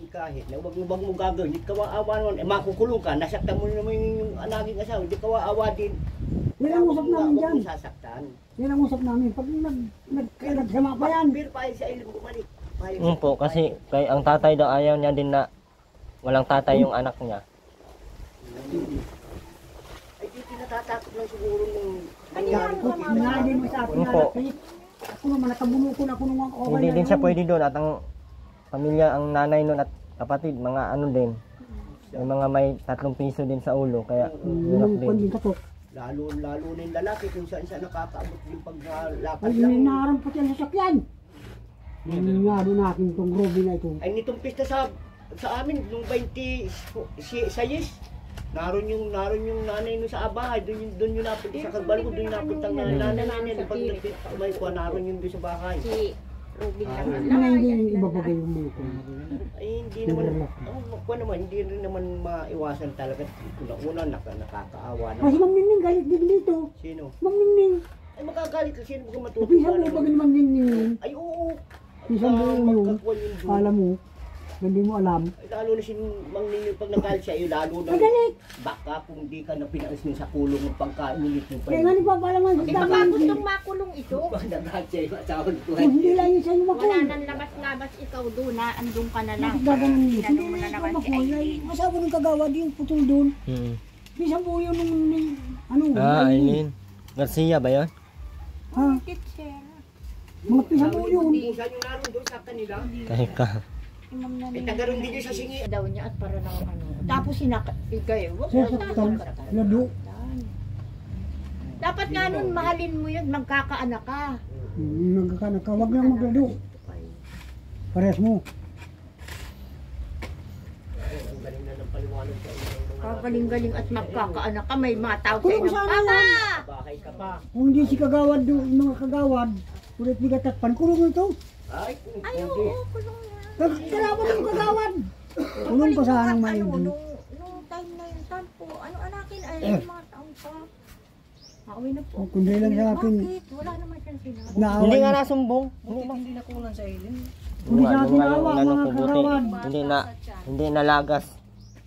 F: Kahit na wag mo gagawin, hindi ka waawa naman, makukulong ka, nasaktan mo naman yung naging asawa, hindi ka waawa din.
B: Yan ang usap namin dyan.
F: Huwag mo sasaktan.
B: Yan ang usap namin. Pag nagsama pa yan.
F: Pero pahil sa ilong bumalik.
A: Po, kasi ang tatay daw ayaw niya din na walang tatay yung anak niya.
F: Ay, di tinatatakot lang siguro nung nangyari ko.
B: Nangyari mo sa akin.
A: Opo.
B: Ako naman, nakabunuko na ako nung okay.
A: Hindi din siya pwede doon at ang pamilya, ang nanay nun at kapatid, mga ano din. May mga may 3 piso din sa ulo, kaya hirap
B: Yung
A: din.
B: panding katok.
F: Lalo na yung lalaki kung saan siya nakakaabot yung paglalakad
B: Ay,
F: lang.
B: ninarampat yan sa sakyan. Yung nga doon natin itong Robin na ito.
F: Ay nitong pista sa amin nung 20 sa yes. Naroon yung nanay nung sa bahay, doon yung napunta sa Kagbalgo, doon yung napunta ng nanay nila pag may kuha naroon yung doon sa bahay.
E: Si Robin lang.
B: Mga hindi yung iba bagay yung mga ito.
F: Ay hindi naman kuha naman hindi rin naman maiwasan talaga. Una nakakaawa na.
B: Kasi Mang Ningning galit din dito.
F: Sino?
B: Mang Ningning.
F: Ay makagalit kasi sino kung
B: Pisa mo
F: matutuwa
B: pag Mang Ningning.
F: Ay oo.
B: Pisa mo yun.
F: Magkakuan yung doon.
B: Alam mo. Hindi mo alam.
F: Ay, lalo na si Mang Ningning pag nagalit siya, lalo na
B: Magalit.
F: baka kung di ka na pinalis mo sa kulong ng pagkainulit mo pa.
B: Kaya nga ni Papa alam mo.
E: Eh, baka gustong makulong ito.
F: Nagalit siya yung asawa ko.
B: Hindi lang yun sa inyo
E: Wala
B: makuha.
E: nang labas-labas ikaw doon na andun ka na lang.
B: Bakit gagawin mo?
E: Tinanong mo na naman si Aileen.
B: Masabi ng kagawad yung putol doon.
A: Mm.
B: Pisa mo yun nung ano.
A: Aileen. Garcia ba yun?
B: Ha?
E: Teacher.
B: Mga pisa mo yun.
F: Kung saan yung naroon doon sa kanila.
A: Teka.
E: Imam na
F: Eh, tagaroon din yun sa singi.
E: daw niya at para lang ano. Tapos ikay, wag
B: Sa
E: mo
B: saktan. Lado.
E: Dapat nga nun, mahalin mo yun, magkakaanak ka.
B: Nagkakanak ka. Huwag lang maglado. Parehas mo.
F: Ang galing na ng paliwanag sa inyo.
E: Kagaling-galing at magkakaanak ka, may mga tao sa
B: Kung
E: inyong
B: sana
E: pama.
F: Bahay ka pa.
B: Kung hindi si kagawad doon, yung mga kagawad, ulit bigatakpan, kulong ito.
F: Ay, kung
E: Ay,
F: hindi.
E: oo, kulong yan.
B: Kalaban ng kagawad. Kulong pa sana ng
E: Ano,
B: maigi.
E: nung time na yun, tampo, ano anakin, ay yung mga taong pa. Makawin na po.
B: Kundi lang sa akin,
E: Bakit? Wala naman siyang sinabi.
B: naawa.
A: Hindi nga nasumbong.
D: Hindi nakunan sa ilin.
B: Hindi sa akin
A: Yung
B: naawa,
A: ano
B: mga
A: ko buti.
B: kagawad.
A: Hindi nalagas.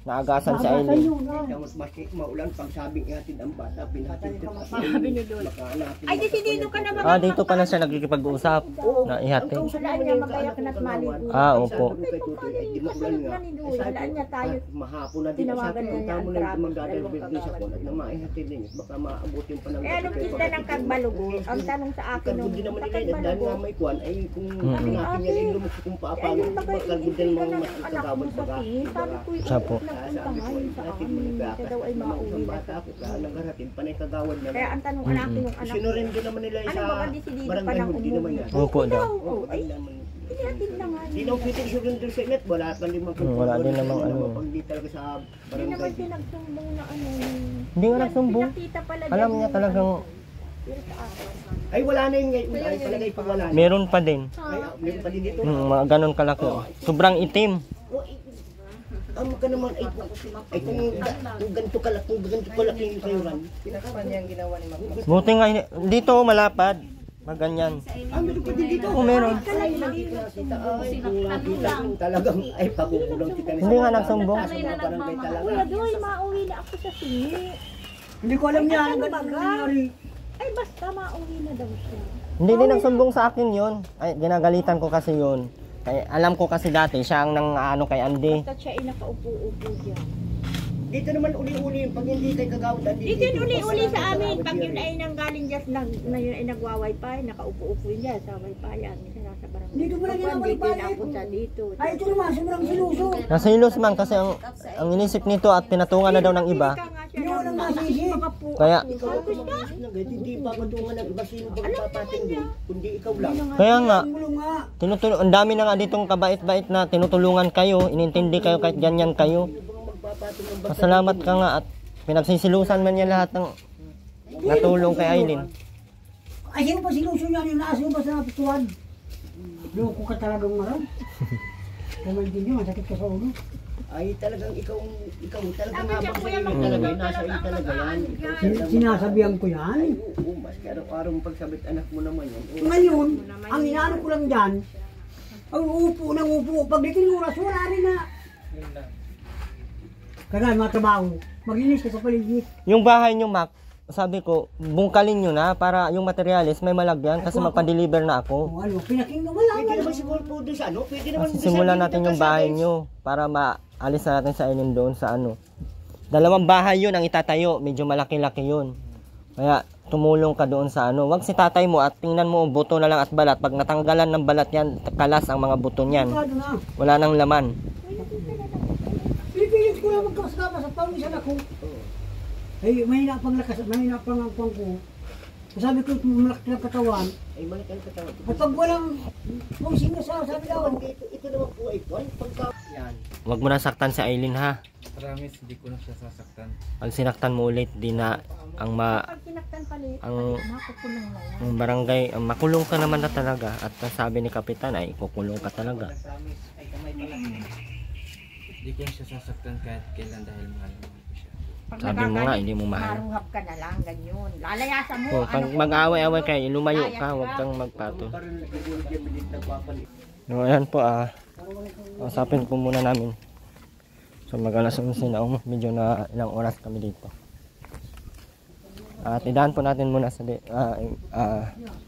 A: Naagasan si
B: Naawa sa
A: Aileen.
B: iyo. na.
F: Mas maulan pag sabing ihatid ang bata, pinatid ka pa.
E: Sabi ni Lola.
F: Makahanapin
E: Ay, desidido ka na ba?
A: Ah, dito pa na siya nagkikipag-usap. Na ihatid.
E: Wala niya magayak na't maligo.
A: Ah, opo.
F: Di maulan nga.
E: Wala niya tayo.
F: Mahapon na din.
E: Tinawagan
F: Sabi
E: niya
F: ko,
E: niya
F: tamo
E: ang
F: na yung
E: traffic,
F: magdadalbid din sa
E: dalawang
F: kulat na maihatid din. Baka maabot yung panang.
E: Kaya nung kita ng Kagbalugo, ang tanong sa akin nung
F: Kalbud din naman
E: sa
F: nila, dahil
E: Kagbalugo,
F: nga may kwan, ay kung
A: Mm.
F: natin niya rin lumukso kung paapano,
E: ayun ba kayo
F: kalbud din mga
E: ng
F: mas
E: anak mo
F: kagawad
E: sa
F: baga.
E: tingin? Sabi ko,
A: Siya po.
E: nagpunta nga yun sa amin. Siya daw ay mauwi na.
F: bata ako, kaya nagarating, panay kagawad na.
E: Kaya ang tanong anak yung anak
F: Sino
E: mo.
F: rin din naman nila
E: Ano
F: sa
E: ba ka desidido pa
F: barangay
E: ng
F: mo, di naman yan.
A: Opo daw.
E: Oo, ay, pinatid na nga.
F: Di nang pitin siya rin doon sa net, wala pa limang
A: Wala din namang ano.
F: Pag di talaga sa
E: Hindi
F: barangay.
E: naman pinagsumbong na ano.
A: Hindi nga nagsumbong.
E: Pinakita pala
A: Alam
E: dyan
A: niya
E: yung
A: talagang
E: ano, pero sa akin.
F: Ay wala na yun ngayon, ay palagay pa wala na.
A: meron pa din.
F: Ay, meron pa din dito.
A: Mga ganon kalaki. Sobrang itim.
F: Amo ka naman ay kung ganito kalaki yung sayuran.
D: Pinakapan niya ang ginawa ni Ma'am.
A: Buti nga, dito malapad. Maganyan.
F: Meron pa din dito.
A: Oo, meron.
F: Nakita ay kung nakita kung talagang ay pagugulang kita
A: Hindi nga nagsumbong.
F: Sa mga barangay talaga.
E: Kuya Doy, mauwi na ako sa singi.
B: Hindi ko alam niya.
E: Ay,
B: Ang
E: ano
B: ganun
E: ba?
B: nangyari.
E: Ay, basta mauwi na daw siya.
A: Hindi din nagsumbong sa akin yon. Ay, ginagalitan ko kasi yon. Kaya alam ko kasi dati siya ang nang ano kay Andy.
E: Basta siya ay nakaupo-upo dyan.
F: Dito naman uli-uli pag hindi kay kagawad
E: Dito yun uli-uli sa amin. Pag yun ay nanggaling dyan, na yun ay nagwa-wifi, nakaupo-upo yun dyan sa wifi yan. Minsan nasa barangay.
B: Dito mo lang
E: Pag
B: ginaway
E: dito
B: pa
E: na ako sa dito.
B: Ay, ito naman, sobrang siluso.
A: Nasilos man kasi ang inisip nito at tinatungan na daw ng iba.
B: Yung walang masisi.
A: Kaya
F: Hindi pa matungan ng iba sino bang papatindi, kundi ikaw lang.
A: kaya nga
B: Tulong nga.
A: ang dami na nga ditong kabait-bait na tinutulungan kayo, inintindi kayo kahit ganyan kayo. Pasalamat ka nga at pinagsisilusan man niya lahat ng natulong kay Aileen.
B: Ay, sino pa sinuso niya yung naaso ba sa napituan? Loko ka talagang maram. Kung hindi niyo, masakit ka sa ulo.
F: Ay talagang ikaw talagang
E: Dapat siya,
F: habang sa
E: kuya,
F: iyo
E: mag-
F: talaga,
E: mag-
F: nasa iyo
E: talaga
F: talaga yan.
E: ang
F: Ikaw
E: mag-
F: talagang-
B: Sinasabihan ko yan.
F: Ay, oo, maski araw-araw mong pagsabit anak mo naman yan. Oo.
B: Ngayon, ang inaano ko lang dyan, ang upo ng upo. Pagdating ng oras, wala rin na. Kaya mga trabaho, maglinis ka sa paligid.
A: Yung bahay niyo, Mac, sabi ko, bungkalin niyo na para yung materialis may malagyan kasi magpa-deliver na ako.
B: O ano, pinaking wala.
F: Pwede naman siguro po doon sa ano, pwede naman doon sa
A: Simulan
F: dito
A: natin
F: ka
A: yung
F: sa
A: bahay
F: guys.
A: niyo para maalis na natin sa Aileen doon sa ano. 2 bahay yun ang itatayo, medyo malaki-laki yun. Kaya tumulong ka doon sa ano. Wag si tatay mo at tingnan mo buto na lang at balat. Pag natanggalan ng balat yan, kalas ang mga buto niyan.
B: Ano na.
A: Wala nang laman.
B: Pilipilit ko lang magkakasama sa pawisan ako. Ay, mahina pang lakas, mahina pang ang pang ko. Sabi ko, malaki ng katawan.
F: Ay, malaki ang katawan.
B: At pag walang pusing na sa sabi daw.
F: Ito naman po ay kwan. Pagka... Yan.
A: Huwag mo na saktan si Aileen ha.
C: Promise, hindi ko na siya sasaktan.
A: Pag sinaktan mo ulit, di na ang
E: Pag kinaktan palit,
A: ang
E: makukulong na yan.
A: ang barangay, ang makulong ka naman na talaga. At ang sabi ni Kapitan ay kukulong ka talaga.
C: Hindi ko na siya sasaktan kahit kailan dahil mahal ko siya.
E: Pag
A: Sabi mo nga, hindi mo mahal.
E: maruhap ka na lang, ganyan. Lalayasan mo.
A: So, pag mag-away-away kayo, lumayo ka, huwag kang magpato. No, ayan po usapin po muna namin. So mag-alas 11 na medyo na ilang oras kami dito. At idaan po natin muna sa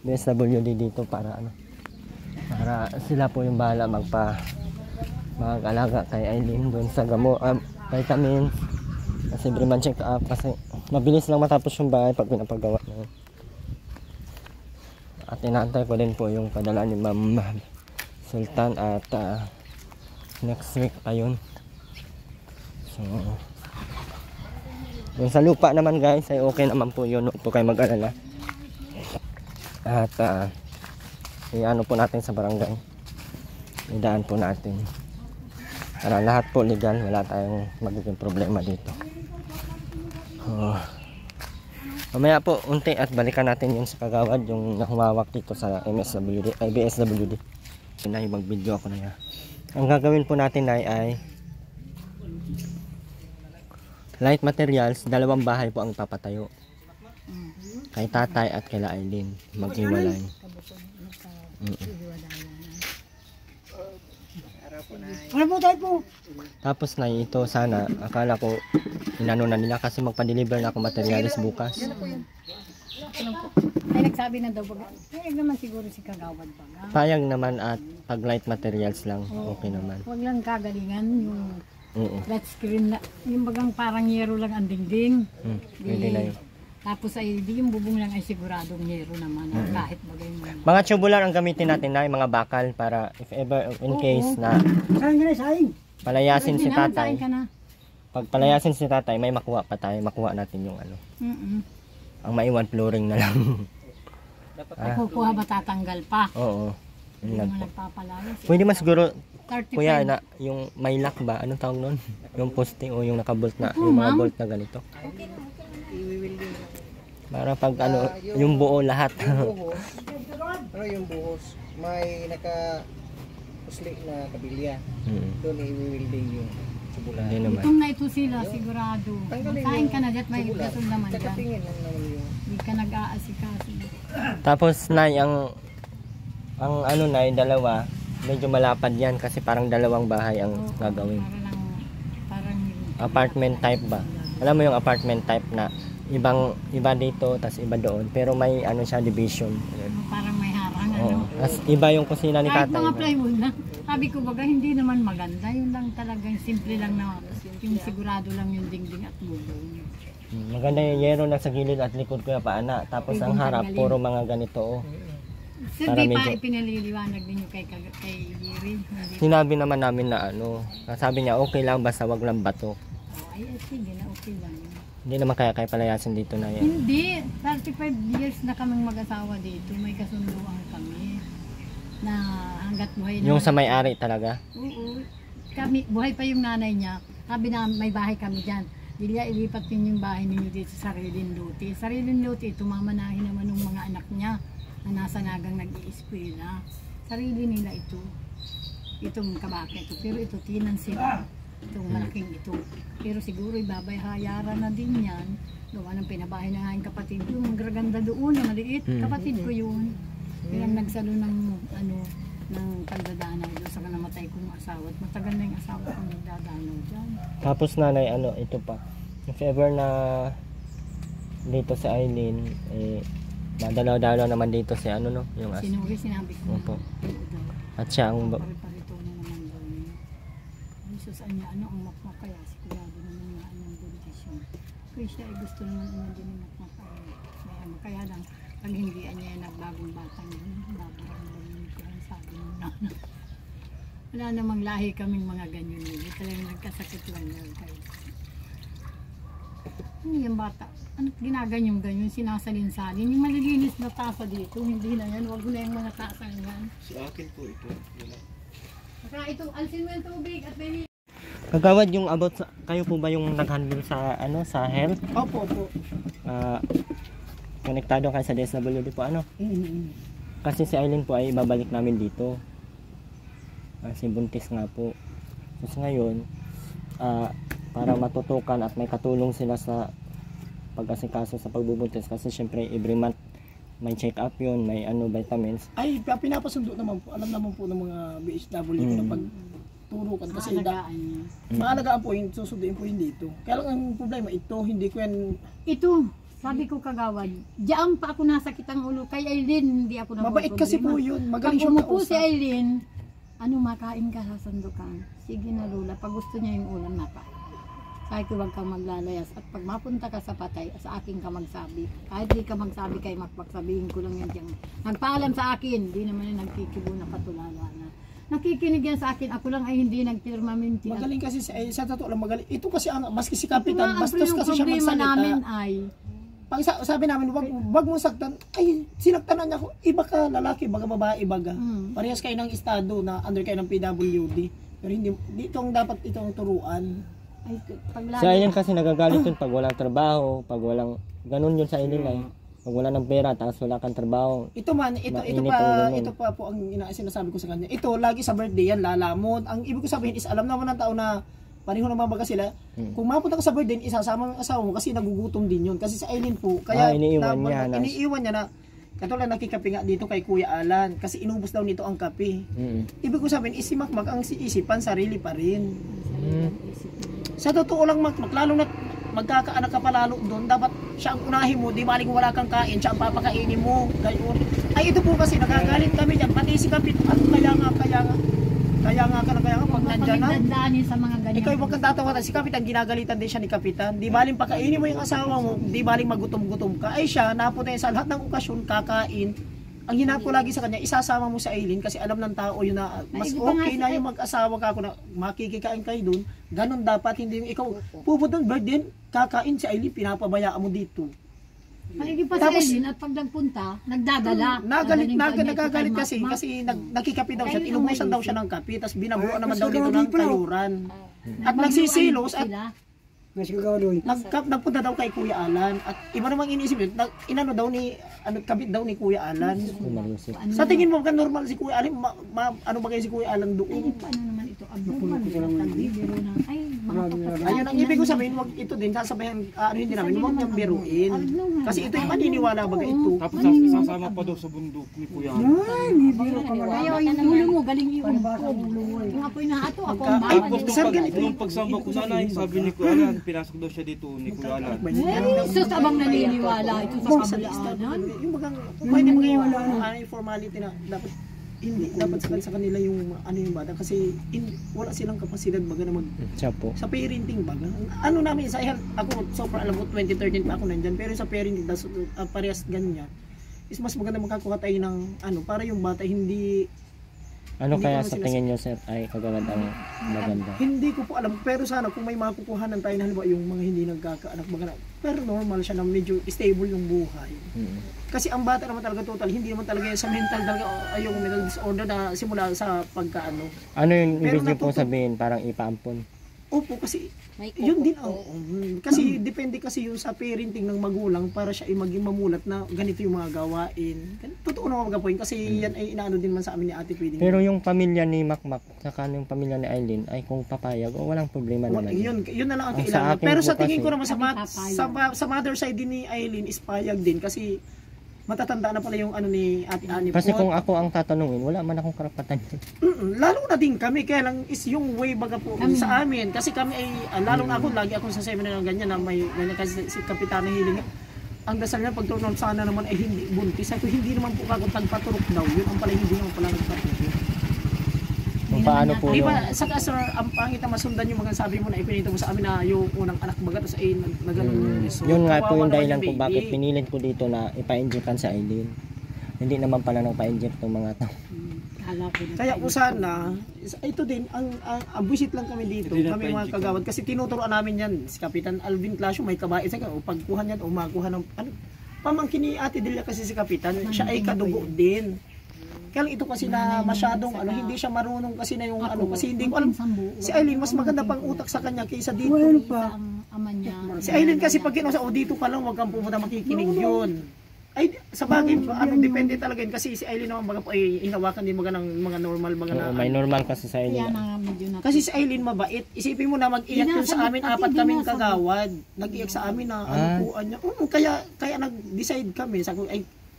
A: DSWD dito para para sila po yung bahala mag-alaga kay Aileen doon sa vitamins, kasi every check up, kasi mabilis lang matapos yung bahay pag pinapagawa na yun. At inaantay ko din po yung padala ni Ma'am Sultan at next week ayun. So yung sa lupa naman guys ay okay naman po yun, huwag po kayo mag-alala. At i-ano po natin sa barangay, idaan po natin para lahat po legal, wala tayong magiging problema dito. Mamaya po unti at balikan natin yung sa kagawad, yung humawak dito sa MSWD ay BSWD. Na mag-video ako na yan. Ang gagawin po natin ay light materials, 2 bahay po ang papatayo. Kay tatay at kay Aileen, mag-iwalay.
B: Ano po tayo po?
A: Tapos na ito sana, akala ko inano na nila kasi magpa-deliver na ako materials bukas.
G: Ay, nagsabi na daw, payag naman siguro si Kagawad ba?
A: Payag naman at pag light materials lang, okay naman.
G: Huwag lang kagalingan yung flat screen na, yung bagang parang yero lang ang dingding.
A: Pwede na yun.
G: Tapos ay di yung bubong lang ay siguradong yero naman, kahit bagay mo.
A: Mga tubular ang gamitin natin na yung mga bakal para if ever in case na
B: Sayang ka na, sayang.
A: palayasin si tatay.
G: Ka na.
A: Pag palayasin si tatay, may makuha pa tayo, makuha natin yung ang maiwan flooring na lang.
G: Ay, kukuha ba tatanggal pa?
A: Oo. Yun
G: Hindi
A: lang
G: mo
A: po.
G: nagpapalayas.
A: Pwede mas siguro
G: 35.
A: kuya na yung may lock ba? Anong tawag nun? Yung poste o yung nakabolt na, yung mga bolt na ganito. Para pag yung buo lahat.
D: Pero yung buhos, may naka-pusli na kabilya. Doon i-wielding yung tubular.
A: Hindi naman.
G: Itong na ito sila, sigurado. Kain ka na dyan, may gasol naman dyan.
D: Nakatingin lang naman yung...
G: Hindi ka nag-aasikaso.
A: Tapos na ang ano na yung dalawa, medyo malapad yan kasi parang 2 bahay ang gagawin.
G: Parang
A: Apartment type ba? Alam mo yung apartment type na iba dito, tas iba doon. Pero may ano siya, division.
G: parang may harang.
A: Oo. Tas iba yung kusina ni
G: Kahit
A: tatay.
G: mga plywood na. Sabi ko baga hindi naman maganda. Yun lang talagang simple lang na yung sigurado lang yung dingding at bubong.
A: Maganda yung yero na sa gilid at likod ko yung paana. Tapos ang harap, puro mga ganito. Oh.
G: Sir,
A: Para
G: di pa
A: medyo-
G: ipinaliliwanag ninyo kay Giri. Hindi.
A: Sinabi naman namin na sabi niya okay lang basta wag lang bato.
G: Ay, sige na, okay lang.
A: Hindi naman kaya palayasin dito na yan.
G: Hindi, 35 years na kaming mag-asawa dito. May kasunduan kami. Na hanggat buhay na.
A: Yung sa may-ari talaga.
G: Oo. Kami, buhay pa yung nanay niya. Sabi na may bahay kami dyan. Dilya, ilipat din yung bahay ninyo dito sa Sariling Luti. Sariling Luti, tumamanahin naman ng mga anak niya na nasa nagang nag-iiskwela. Sarili nila ito. Itong kabaka ito. Pero ito, tinan sila. Itong malaking ito. Pero siguro ibabayaran na din yan. Gawa ng pinabahay na nga yung kapatid ko. Ang gaganda doon, na maliit. Kapatid ko yun. Pero ang nagsalo ng ng pagdadanaw doon sa namatay kong asawa. At matagal na yung asawa kong nagdadanaw dyan.
A: Tapos nanay, ito pa. If ever na dito si Aileen, madalaw-dalaw naman dito si yung
G: Sinuri, sinabi ko.
A: Opo.
G: Oo daw.
A: At siya ang
G: Pare-parito na naman daw niya. Jesus, anya, ang makmakaya? Sigurado naman nga ang kondisyon. Kaya siya ay gusto naman din ng makmakaya. Kaya lang, pag hindi anya nagbagong batang yun, babarang daw yun. Kaya sabi mo na. Wala namang lahi kaming mga ganyan. Hindi talagang nagkasakit lang yan. Ano yung bata? Ano ginaganyan-ganyan? Sinasalin-salin. Yung malilinis na tasa dito, hindi na yan. Huwag mo na yung mga tasa yan.
C: Sa akin po ito.
G: Saka ito, alsin mo yung tubig at may...
A: Kagawad, yung about sa, kayo po ba yung nag-handle sa ano sa health?
F: Opo, opo.
A: Konektado kayo sa DSWD po ano? Kasi si Aileen po ay ibabalik namin dito. Si buntis nga po. Kasi ngayon, para matutukan at may katulong sila sa pag-asikaso sa pagbubuntis. Kasi syempre every month may check-up yun, may ano vitamins.
F: Ay, pinapasundo naman po. Alam naman po ng mga BHW na pagturukan. Kasi
G: Alagaan niya.
F: maalagaan po yun, susunduin po yun dito. Kaya lang ang problema, ito, hindi ko yan
G: Ito, sabi ko kagawad, diyan pa ako nasakit ang ulo. Kay Aileen, hindi ako
F: mabait kasi po yun. Magaling
G: Pag
F: siyang
G: umupo si
F: kausap.
G: Aileen, ano makain ka sa sandukan? Sige na Lola, pag gusto niya yung ulam naka. Sabi ko, wag kang maglalayas. At pag mapunta ka sa patay, sa akin ka magsabi. Kahit di ka magsabi kay Makmak, sabihin ko lang yan dyan. Nagpaalam sa akin, di naman yung nagkikibo na patulala na. Nakikinig yan sa akin, ako lang ay hindi nagpirma minti.
F: Magaling kasi sa totoo lang magaling. Ito kasi ang maski si Kapitan,
G: Ito nga, ang
F: bastos kasi siya
G: problema namin
F: magsalita.
G: ay,
F: Pag sabi namin, wag mo saktan. Ay, sinaktanan niya ako. Iba ka lalaki, baga babae, baga. Parehas kayo ng estado na under kayo ng PWD. Pero hindi, dito ang dapat itong turuan.
G: ay pag
A: Si Aileen kasi nagagalit yun pag walang trabaho, pag walang, ganun yun sa Aileen ay. Pag wala ng pera, tapos wala kang trabaho.
F: Ito man, ito
A: Mainit
F: pa,
A: ulo nun.
F: ito pa po ang sinasabi ko sa kanya. Ito, lagi sa birthday yan, lalamon. Ang ibig ko sabihin is, alam naman ng tao na pareho naman baga sila. Kung mapunta ka sa birthday, isasama ang asawa mo kasi nagugutom din yun. Kasi sa Aileen po, kaya
A: iniiwan niya na-
F: iniiwan niya na, katulad nakikape nga dito kay Kuya Alan, kasi inubos daw nito ang kape. Ibig ko sabihin, is si Makmak ang isipan, sarili pa rin. Sa totoo lang, Makmak, lalo na magkakaanak ka pa lalo doon, dapat siya ang unahin mo, di bali kung wala kang kain, siya ang papakainin mo. Ay, ito po kasi, nagagalit kami dyan, pati si Kapit, at kaya nga, pag nandyan na,
G: pagdadaanin sa mga ganyan.
F: ikaw yung wag kang tatawa, si Kapitan, ginagalitan din siya ni Kapitan. Di baling pakainin mo yung asawa mo, di baling magutom-gutom ka. Ay siya, napunta sa lahat ng okasyon, kakain. Ang hinap ko lagi sa kanya, isasama mo sa Aileen kasi alam ng tao yun na mas
G: Ay, iba nga
F: okay na yung mag-asawa ka ako na makikikain kayo doon. Ganon dapat, hindi yung ikaw pupunta ng birthday, kakain si Aileen, pinapabayaan mo dito.
G: Maigi pa
F: Tapos-
G: si Aileen at pag nagpunta, nagdadala.
F: Nagagalit kasi nakikapi daw siya, inubusan daw siya ng kape, tapos binabuo naman daw dito ng kayuran. At nagsisilos at nagpunta daw kay Kuya Alan at iba namang iniisip yun, inano daw ni kabit daw ni Kuya Alan. Sa tingin mo kan normal si Kuya Alan, ano ba kayo si Kuya Alan doon?
G: Ano naman ito? Abnormal. Nagbibiro na. Ay, mga kapatid.
F: Ayun ang ibig ko sabihin, wag ito din sasabihin, ano hindi namin, wag niyang biruin. Kasi ito yung maniniwala baga ito.
C: Tapos sasama pa daw sa bundok ni Kuya.
G: Ayaw, yung ulo mo, galing yung yung apoy na ato, ako ang
F: Ay,
G: bawal.
F: sir, ganito
C: Nung pagsamba ko nanay, sabi ni Kuya Alan, pinasok daw siya dito ni Kuya Alan.
G: Sus, abang naniniwala ito sa kabulaanan.
F: Yung bagang, pwede mo yung formality na dapat hindi dapat sa kanila yung ano yung bata kasi wala silang kapasidad baga na mag
A: Siya po.
F: sa parenting baga. Ano namin sa ako sobrang alam ko 2013 pa ako nandiyan pero sa parenting parehas ganyan. Is mas maganda makakuha tayo ng ano para yung bata hindi
A: Ano
F: Hindi
A: kaya
F: ko
A: sa
F: sila-
A: tingin nyo sir ay kagawad ang maganda?
F: hindi ko po alam pero sana kung may makukuhanan tayo na halimbawa yung mga hindi nagkakaanak baga na, pero normal siya na medyo stable yung buhay. Kasi ang bata naman talaga total, hindi naman talaga yan sa mental talaga yung mental disorder na simula sa pagkaano.
A: Ano yung
F: Pero
A: ibig nyo pong
F: natuto-
A: sabihin? Parang ipaampon?
F: Opo, kasi yun din kasi depende kasi yung sa parenting ng magulang para siya ay maging mamulat na ganito yung mga gawain. Totoo naman mga point kasi yan ay inaano din man sa amin ni Ate Pwedeng.
A: Pero yung pamilya ni Makmak, saka yung pamilya ni Aileen, ay kung papayag, o walang problema naman.
F: yun na lang ang
A: Ang sa
F: kailangan.
A: akin
F: Pero
A: po
F: sa tingin ko
A: kasi-
F: naman sa mother side din ni Aileen is payag din kasi matatanda na pala yung ano ni Ate Ani
A: Kasi
F: po.
A: kung ako ang tatanungin, wala man akong karapatan.
F: Lalo na din kami, kaya lang is yung way baga po sa amin. Kasi kami ay, lalo na ako, lagi ako sa seminar ng ganyan na may ganyan kasi si Kapitana Hiling. Ang dasal niya, pagturunan sana naman ay hindi buntis. Sabi ko, hindi naman po kako tagpaturok daw. Yun ang pala, hindi naman pala nagpaturok.
A: Kung paano po
F: Di
A: yung...
F: ba, sa sir, ang pangit na masundan yung mga sabi mo na ipinito mo sa amin na yung unang anak baga, tapos ay nagano'n. So,
A: Yun nga po
F: kawawa
A: yung
F: naman
A: dahilan
F: yung
A: kung bakit
F: baby.
A: pinilit ko dito na ipa-injectan sa Aileen. Hindi naman pala nagpa-inject tong mga to.
G: Kala ko na.
C: Kaya po sana, ito din, ang buwisit lang kami dito, kami mga kagawad, kasi tinuturoan namin yan, si Kapitan Alvin Clasio, may kabait sa o pagkuha niyan, o makuha ng, pamangkin ni Ate Delia kasi si Kapitan, siya ay kadugo din. Kaya lang ito kasi na masyadong, hindi siya marunong kasi na yung kasi hindi ko alam, si Aileen, mas maganda pang utak sa kanya kaysa dito.
G: Ang ama niya.
C: Si Aileen kasi pag kinusa, dito ka lang, wag kang pumunta makikinig yun. Ay, sa bagay, depende talaga yun. Kasi si Aileen naman baga po ay hinawakan din mga ng mga normal, mga na.
A: May normal kasi sa
G: Kaya
A: inyo.
G: na medyo na.
C: Kasi si Aileen mabait. Isipin mo na mag-iyak yun sa amin, apat kaming kagawad. Nag-iyak sa amin na puan niya. Kaya nag-decide kami. Sabi ko,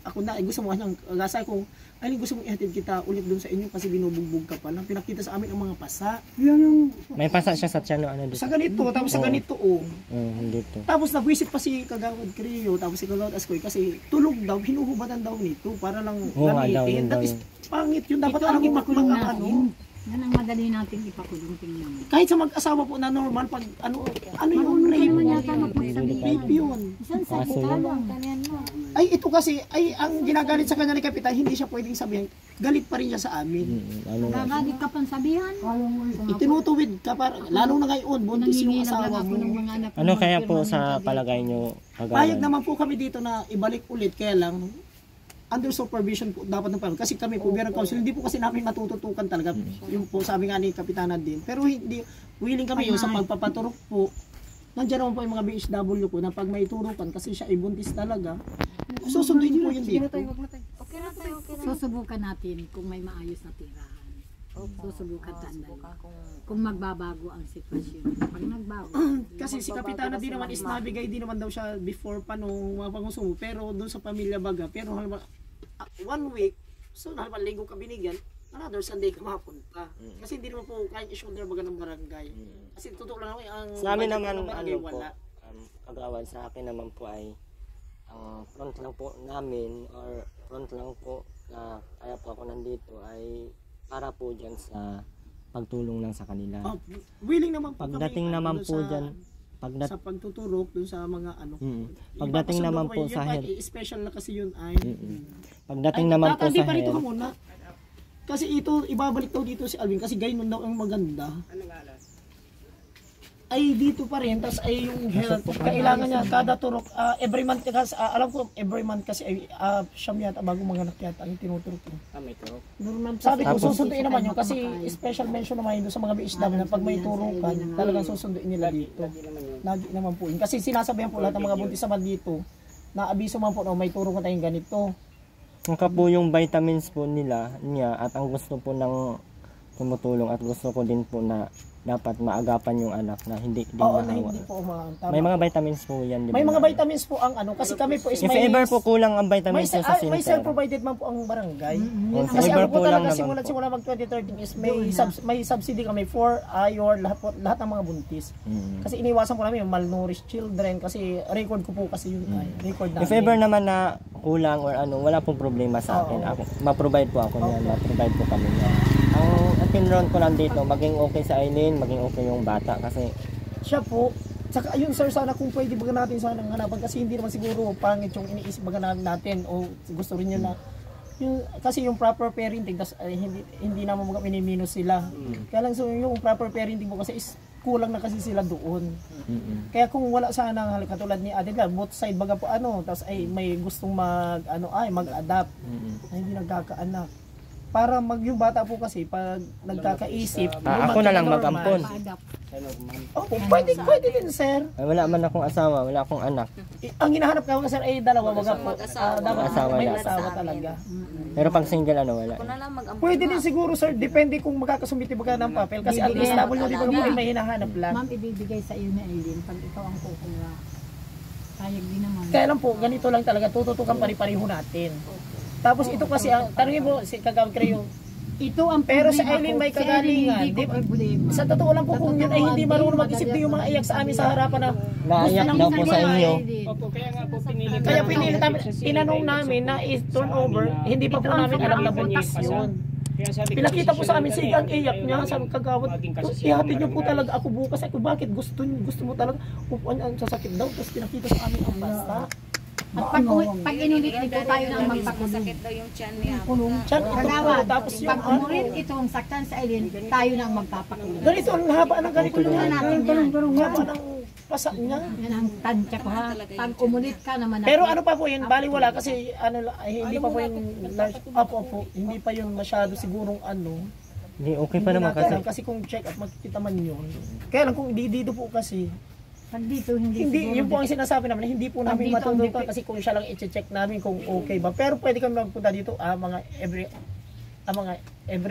C: ako na, gusto mo kanyang agasa ko. Aileen, gusto mong ihatid kita ulit doon sa inyo kasi binubugbog ka pa lang. Pinakita sa amin ang mga pasa.
A: May pasa siya sa tiyan, ano dito.
C: Sa ganito, tapos sa ganito,
A: Dito.
C: Tapos nagwisit pa si Kagawad Creo, tapos si Kagawad Askoy kasi tulog daw, hinuhubatan daw nito para lang gamitin.
A: daw
C: Tapos pangit yun, dapat alam mo
G: ipakulong
C: mga
G: natin. Yan ang madali natin ipakulong tingnan mo.
C: kahit sa mag-asawa po na normal, pag ano yung rape yun.
A: Kaso yun.
C: Ay ito kasi, ang ginagalit sa kanya ni Kapitan, hindi siya pwedeng sabihin, galit pa rin siya sa amin.
G: Gagalit ka pang sabihan.
C: Itinutuwid ka pa, lalo na ngayon, buntis yung asawa mo.
A: Ano kaya po sa palagay nyo,
C: Payag
A: kagawad?
C: naman po kami dito na ibalik ulit, kaya lang, under supervision po dapat ng pamilya. Kasi kami po, Bureau of Council, hindi po kasi namin matututukan talaga. Yung po sabi nga ni Kapitana din. Pero hindi, willing kami yun sa pagpapaturok po. Nandiyan naman po yung mga BHW po na pag may turukan kasi siya ay buntis talaga, susunduin po yun dito.
G: Susubukan natin kung may maayos na tirahan. Susubukan tandaan. Kung magbabago ang sitwasyon. Pag nagbago.
C: Kasi si Kapitana din naman is nabigay din naman daw siya before pa nung mga pangusumo. Pero doon sa pamilya baga, pero halimbawa, 1 week, so halimbawa linggo ka binigyan, another Sunday ka mapunta. Kasi hindi naman po kayang i-shoulder baga ng barangay. Kasi totoo lang naman ang
A: Sa amin naman,
C: ng barangay
A: ano po,
C: wala.
A: kagawad sa akin naman po ay front lang po namin or front lang po na kaya po ako nandito ay para po dyan sa pagtulong lang sa kanila.
C: Willing naman po
A: Pagdating
C: kami,
A: naman
C: doon
A: po
C: sa-
A: dyan,
C: sa pagtuturok dun sa mga ano.
A: Pagdating
C: Ipapasundo
A: naman
C: ko
A: po
C: yun,
A: sa
C: yun,
A: health,
C: special na kasi yun ay.
A: pagdating naman po
C: Tatandi
A: sa
C: pa rito ka
A: health,
C: muna. Kasi ito, ibabalik daw dito si Alvin kasi gayon daw ang maganda. Ay dito pa rin, tapos ay yung health, kailangan niya kada turok, every month kasi, alam ko every month kasi ay siyam yata, bago manganak yata, ang tinuturok ko.
D: May turok.
C: Sabi ko,
A: Tapos-
C: susunduin naman yun kasi special mention naman yun sa mga BHW na pag may turukan, talagang susunduin nila dito. Lagi naman po yun. Kasi sinasabihan po lahat ng mga buntis naman dito, na abiso man po na may turukan tayong ganito.
A: kung ka po yung vitamins po niya at ang gusto po ng tumutulong at gusto ko din po na dapat maagapan yung anak na hindi din
C: Oo, na
A: maawa.
C: hindi po umaang.
A: May mga vitamins po yan, di ba?
C: May mga vitamins po ang ano, kasi kami po is
A: If ever po kulang ang
C: may,
A: vitamins sa
C: may
A: center.
C: self-provided man po ang barangay.
A: If
C: Kasi
A: ever
C: ako po
A: po lang
C: talaga
A: naman po.
C: simula mag 2013 is may subsidy kami for iron, lahat ng mga buntis. Kasi iniwasan po namin yung malnourished children kasi record ko po kasi yun ay record namin.
A: If ever naman na kulang or ano, wala pong problema sa akin. Ako, ma-provide po ako niyan, ma-provide po kami niyan. Ang opinion ko lang dito, maging okay sa Aileen, maging okay yung bata kasi
C: Siya po, saka ayun sir, sana kung pwede baga natin sana ng hanapan kasi hindi naman siguro pangit yung iniisip baga natin o gusto rin nyo na kasi yung proper parenting, tas, hindi naman mga miniminus sila. Kaya lang so, yung proper parenting po kasi is kulang na kasi sila doon. Kaya kung wala sana katulad ni Adela, both side baga po tapos ay may gustong mag-adapt, ay hindi nagkakaanak. Para yung bata po kasi pag nagkakaisip,
A: ako na lang mag-ampon.
C: Pwede din sir.
A: Ay, wala man akong asawa, wala akong anak.
C: Ang hinahanap ko sir ay dalawa baga po. Dapat
A: Asawa
C: may
A: yan.
C: asawa talaga.
A: Pero pag single wala.
C: Pwede din siguro sir, depende kung makakasumiti baga ng papel kasi at least WD baga po ay may hinahanap lang.
G: Ma'am, ibibigay sa iyo na Aileen pag ikaw ang kukuha. Payag din naman.
C: Kaya lang po, ganito lang talaga, tututukan pari-pariho natin. Tapos ito kasi, tanongin mo si Kagawad Creo,
G: Ito ang
C: pero
G: problema
C: sa Aileen
G: ko.
C: may
G: Si Aileen
C: kagalingan.
G: hindi ko problema.
C: Sa totoo lang po kung yun ay hindi marunong mag-isip din yung mga iyak sa amin sa harapan na
A: Naiyak daw po sa inyo.
C: kaya pinili namin, tinanong namin na i-turn over, hindi pa po namin alam na buntis yun. Pinakita po sa amin si ang iyak niya, sabi Kagawad, ihatid niyo po talaga ako bukas. Ako bakit gusto mo talaga, upuan ang sasakit daw, tapos pinakita sa amin ang basta.
G: At pag inulit ito, tayo na ang magpakulong.
C: Tiyan, ito po.
G: Kagawad,
C: Tapos yung
G: pag umulit itong saktan sa Eileen, tayo na ang magpapakulong.
C: ganito, ang haba ng ganito
G: Kulungan
C: yan.
G: natin yan.
C: Ang haba ng pasa niya.
G: Yan ang tansya ko ha. Pag umulit ka naman
C: Pero ano pa po yun, baliwala kasi hindi pa po yung large, hindi pa yun masyado sigurong
A: Hindi, okay pa naman
C: kasi kung check up makikita man yun. Kaya lang kung dito po kasi,
G: pag dito, hindi siguro.
C: yun po ang sinasabi namin, hindi po namin
G: Dito,
C: matutukan kasi kung siya lang i-check namin kung okay ba. Pero pwede kami magpunta dito mga every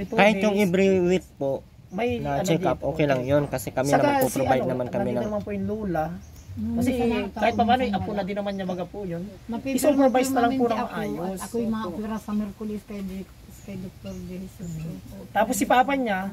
C: 2 days.
A: Kahit yung every week po,
C: may
A: na check up,
C: dito.
A: okay lang yun kasi kami
C: Saka
A: naman po provide naman kami
C: nandito
A: ng
C: naman po yung Lula.
G: Nung
C: Kasi
G: isa na-
C: kahit pa paano,
G: taon
C: apo
G: sa
C: na din naman niya baga po yun.
G: Mapipirma
C: I-supervise na lang po
G: namin
C: ng
G: ako,
C: maayos.
G: at ako'y maopera sa Merkulis kay Dr. De Jesus.
C: Tapos si papa niya,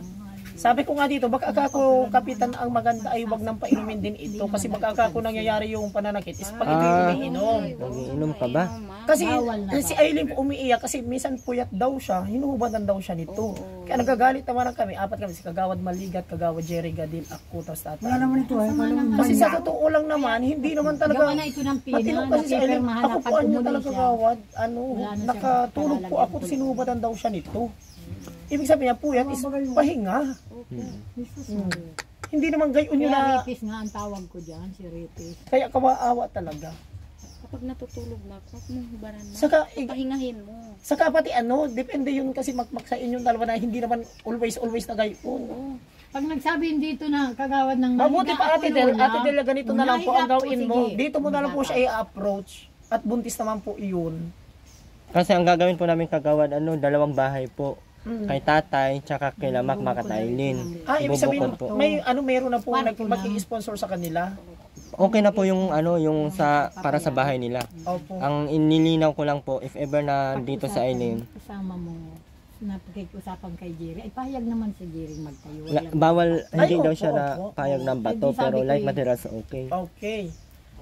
C: sabi ko nga dito, baka ako kapitan ang maganda ay wag nang painumin din ito kasi baka ako nangyayari yung pananakit is pag ito yung iniinom.
A: nagiinom ka ba?
C: Kasi
G: Bawal na
C: si Aileen po umiiyak kasi minsan puyat daw siya, hinuhubadan daw siya nito. Kaya nagagalit naman kami, 4 kami, si Kagawad Maligat, Kagawad Jerry Gadil, ako, tapos
B: Wala
C: tatay.
B: naman ito
C: Kasi sa totoo lang naman, hindi naman
G: Gawa
C: talaga,
G: na ito ng pina,
C: matino kasi si Aileen,
G: napipirmahan
C: ako
G: na
C: po
G: pag
C: niya
G: umuwi
C: talaga
G: siya.
C: Kagawad,
G: Wala na siya
C: nakatulog po ako,
G: palalagyan.
C: sinuhubadan daw siya nito. Ibig sabihin niya, puyat is pahinga. Hindi naman gayon yun
G: Kaya
C: na,
G: Ripis nga ang tawag ko dyan, si Ripis.
C: kaya kawaawa talaga.
H: Kapag natutulog na, huwag mong hubaran na.
C: Saka,
H: Pahingahin mo.
C: saka pati depende yun kasi makmak sa inyong dalawa na hindi naman always na gayon.
G: Pag nagsabihin dito na kagawad ng
C: Mabuti pa Ate Del,
G: Lola,
C: ganito na lang po ang
G: mahiga po,
C: gawin mo.
G: sige.
C: Dito mo na lang po siya i-approach. At buntis naman po iyon.
A: Kasi ang gagawin po namin kagawad, 2 bahay po. Kay tatay, tsaka kay Lamak Makataylin.
C: Ibig sabihin,
A: Bubukod po.
C: meron na po
G: Kwarto na.
C: mag-i-sponsor sa kanila.
A: Okay na po yung yung para sa bahay nila.
C: Opo.
A: Ang inilinaw ko lang po, if ever na dito sa Eileen,
G: Kasama mo na pagkikusapan kay Jerry. Ay, pahayag naman si Jerry magtayo.
A: bawal, hindi
C: Ay,
A: daw
C: opo,
A: siya na
C: opo.
A: payag ng bato,
G: Hindi, sabi
A: pero
G: ko
A: light
G: eh.
A: materials okay.
C: Okay.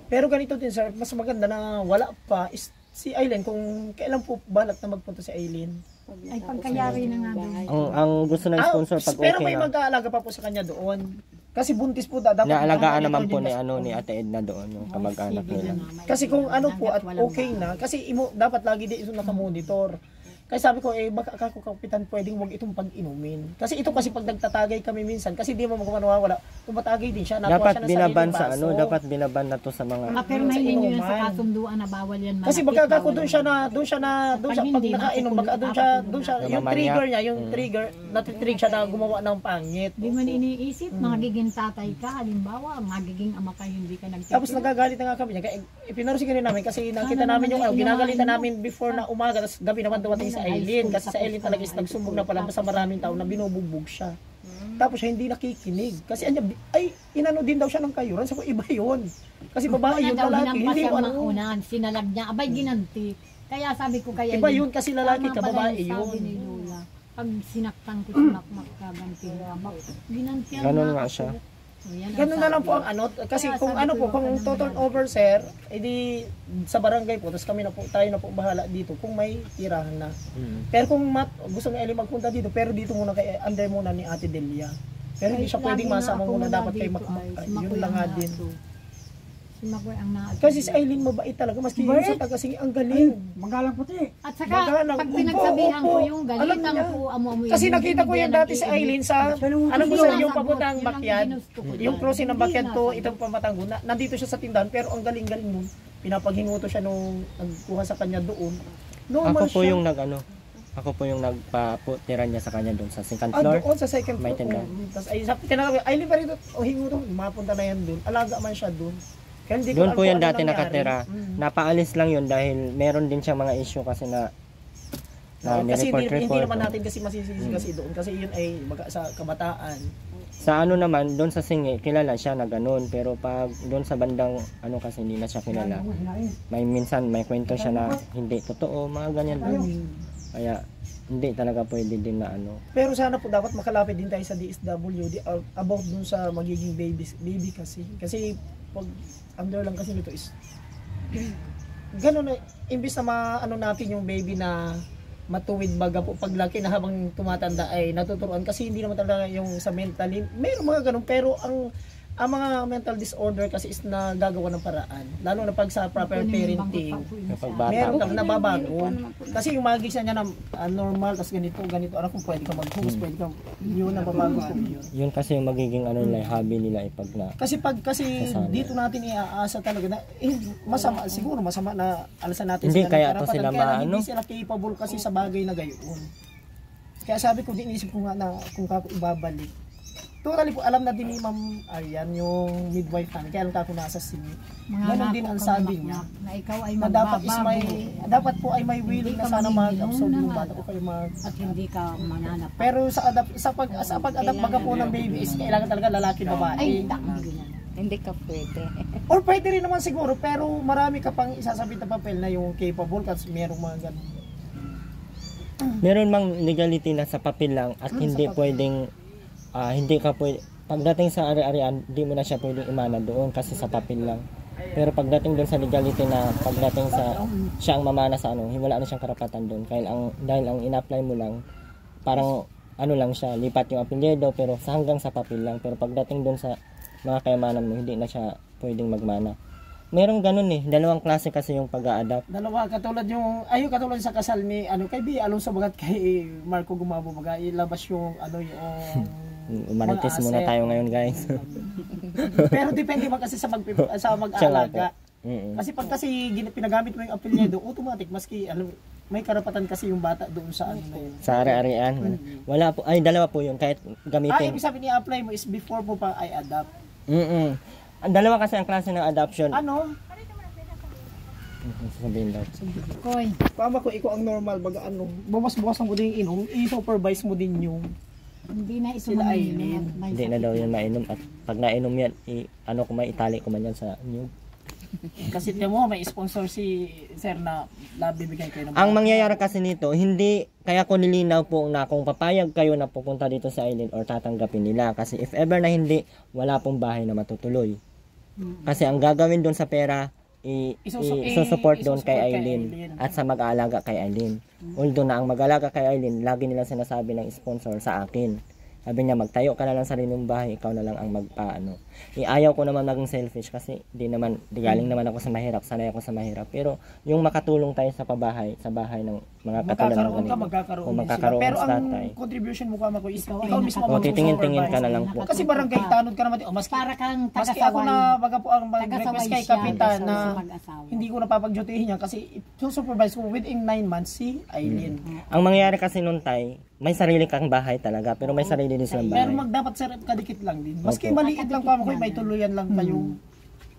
C: Pero ganito din sir, mas maganda na wala pa is si Aileen, kung kailan po balak na magpunta si Aileen.
G: Ay, pagkayari na nga doon.
A: Ang gusto ng sponsor pag
C: pero
A: okay
C: may
A: na.
C: mag-aalaga pa po sa kanya doon. Kasi buntis po dapat.
A: Naalagaan naman
C: ito
A: po
C: din
A: ni Ate Edna doon, yung kamag-anak nila.
C: Kasi kung po at okay na, kasi dapat lagi din ito nakamonitor. Kasi sabi ko, baka ako kapitan pwedeng huwag itong pag-inumin. Kasi ito kasi pag nagtatagay kami minsan, kasi di mo nawawala, tumatagay din siya, nakuha siya
A: Dapat
C: ng
A: binaban
C: sariling
A: sa
C: baso.
A: dapat binaban na to sa mga
G: Mapirmahin ninyo yan sa
C: inuman.
G: kasunduan na bawal yan.
C: Kasi
G: manakit,
C: baka ako
G: bawal
C: doon
G: yan.
C: siya pag
G: hindi,
C: nakainom, baka doon siya, yung
A: Namamanya.
C: trigger niya, yung trigger, natitrigger siya na gumawa ng pangit.
G: Di man iniisip, magiging tatay ka, halimbawa, magiging ama ka, hindi ka nagtitira.
C: Tapos nagagalit na nga kami niya. Kaya ipinarusin namin kasi nakita namin yung ginagalitan namin before na umaga, tapos gabi naman dumating si Aileen. Kasi si Aileen talaga is nagsumbog na pala sa maraming tao na binubugbog siya. Tapos siya hindi nakikinig. Kasi inano din daw siya ng kayuran. Sabi ko, iba yun. Kasi babae yun, lalaki. Hindi mo ano.
G: Unan, sinalag niya, abay ginanti. Kaya sabi ko kaya
C: Iba yun kasi lalaki ka, babae
G: Sabi
C: yun.
G: ni Lola, pag sinaktan ko, sinakmak ka, ganti mo. Ginantihan
A: Ganun
G: na
A: nga
G: ako.
A: siya.
G: O, yan ang
C: Ganun na lang
G: sabi.
C: po ang kasi
G: Kaya
C: kung
G: sabi ko,
C: kung
G: wag ka
C: total
G: naman
C: over sir, edi sa barangay po, tapos tayo na po bahala dito kung may tirahan na. Pero kung gusto ni Eli magpunta dito, pero dito muna kay under muna ni Ate Delia. Pero hindi siya
G: Kahit
C: pwedeng
G: lagi na
C: masama
G: ako
C: muna
G: wala
C: dapat kay
G: dito,
C: Makmak.
G: ay, si
C: Yun
G: Makoy
C: lang
G: ang
C: nga din.
G: naato. Si Makoy ang naato.
C: Kasi si Aileen mabait talaga, maski yung sa taga-singi, ang galing.
B: Magalang puti.
G: At saka,
C: Magalang.
G: pag
C: Opo,
G: pinagsabihan
C: opo.
G: ko yung
C: Alam
G: galitan
C: niya.
G: ko, amo-amo
C: Kasi nakita ko yan dati si Aileen sa, ano po sir, yung papuntang backyard, yung crossing ng backyard to, itong pamatanggo, nandito siya sa tindahan, pero ang galing-galing nun, pinapaghinguto siya nung nagkuha sa kanya doon. Normal
A: Ako po
C: siya.
A: yung ako po yung nagpaputira niya sa kanya doon sa second floor.
C: Doon sa second
A: May
C: floor.
A: tindahan.
C: Tapos ay sabi tinanong, Aileen pa rito, hinguto, mapunta na yan doon. Alaga man siya doon. Kaya hindi ko
A: Doon
C: alam
A: po
C: kung
A: yan
C: ano
A: dati
C: nangyari.
A: nakatira. Napaalis lang yun dahil meron din siyang mga issue kasi na
C: Kasi hindi
A: report.
C: naman natin kasi masisisi kasi doon kasi yun ay sa kabataan.
A: Sa ano naman, doon sa Singi, kilala siya na ganun. Pero pag doon sa bandang, kasi hindi na siya kilala. Minsan, may kwento siya na hindi totoo, mga ganyan doon. Kaya, hindi talaga pwede din na
C: Pero sana po dapat makalapit din tayo sa DSWD about dun sa magiging baby kasi. Kasi pag under lang kasi nito is gano'n na, imbis na natin yung baby na matuwid baga po paglaki na habang tumatanda ay natuturuan kasi hindi naman talaga yung sa mentally, meron mga ganun pero ang
I: ang mga mental disorder kasi is nagagawa ng paraan. Lalo na pag sa proper parenting.
A: Kapag bata.
I: Meron kang nababago. Kasi yung magiging niya na normal, tapos ganito, alam kung pwede ka mag-host, pwede ka, yun, nababago ko yun.
A: Yun kasi yung magiging ano nila, hobby nila ipag na.
I: Kasi dito natin iaasa talaga na, masama, siguro masama na alasan natin
A: Hindi,
I: sila
A: kaya
I: ng
A: to
I: karapatan,
A: sila
I: kaya
A: maano.
I: hindi sila capable kasi sa bagay na gayon. Kaya sabi ko, inisip ko nga na kung kako ibabalik. Totally po, alam na din ni Ma'am Arian, yung midwife namin, kaya lang kako nasa sini. Ganun din ang sabi niya.
G: Na ikaw ay
I: Na dapat po ay may willing na sana mag-absorb ng bata o kayo
G: at hindi ka mananap.
I: Pero sa pag-adapt baga po ng baby is kailangan talaga lalaki babae.
H: Hindi ka pwede.
I: Or pwede rin naman siguro, pero marami ka pang isasabit na papel na yung capable kasi merong mga ganun.
A: Meron mang legality na sa papel lang at hindi pwedeng hindi ka pwede pagdating sa ari-arian, hindi mo na siya pwedeng imana doon kasi sa papel lang. Pero pagdating doon sa legality na pagdating sa siyang mamana sa wala na siyang karapatan doon dahil ang ina-apply mo lang parang lang siya, lipat yung apelyido pero hanggang sa papel lang. Pero pagdating doon sa mga kayamanan mo, hindi na siya pwedeng magmana. Merong ganun dalawang klase kasi yung pag-a-adapt.
I: Dalawa, katulad sa kasal ni kay B Alonso bagat kay Marco Gumabo baga ilabas yung
A: Umarites muna tayo ngayon, guys.
I: Pero depende man kasi sa mag-aalaga. Kasi pag pinagamit mo yung apelyido, automatic maski may karapatan kasi yung bata doon sa na yun.
A: Sa ari-arian. Wala po, dalawa po yun kahit gamitin.
I: Ibig sabihin i-apply mo is before mo pa i-adapt.
A: Ang dalawa kasi ang klase ng adoption. Sabihin daw.
G: Koy.
I: Pama ko ikaw ang normal baga bumas-bukasan mo din inom, i-supervise mo din yung
G: hindi na ito
I: sila
A: hindi na daw yun mainom at pag nainom yan kung may itali ko man yan sa new.
I: Kasi tiyan mo may sponsor si sir na bibigyan kayo ng
A: ang mangyayari kasi nito hindi kaya ko nilinaw po na kung papayag kayo na pupunta dito sa island or tatanggapin nila kasi if ever na hindi wala pong bahay na matutuloy kasi ang gagawin doon sa pera isusupport doon kay Aileen at sa mag-aalaga kay Aileen. Although na ang mag-aalaga kay Aileen, lagi nila sinasabi ng sponsor sa akin. Sabi niya, magtayo ka na lang sa sariling bahay, ikaw na lang ang magpaano. Ayaw ko naman maging selfish kasi galing naman ako sa mahirap, sanay ako sa mahirap. Pero yung makatulong tayo sa bahay ng mga katulad ng ganito. Magkakaroon
I: pero
A: sa
I: ang
A: tatay.
I: contribution mo ka is ikaw mismo
A: titingin-tingin ka na lang po.
I: Kasi barangay tanod ka naman maski
G: para kang
I: maski ako na baga po ang mag-request kay kapitan na hindi ko napapagjutihin niya kasi supervise ko within 9 months si Aileen.
A: Ang mangyayari kasi noon tay, may sarili kang bahay talaga pero may sarili din silang bahay.
I: Pero dapat kadikit lang din. Maski maliit lang pa ako, may tuluyan lang kayo.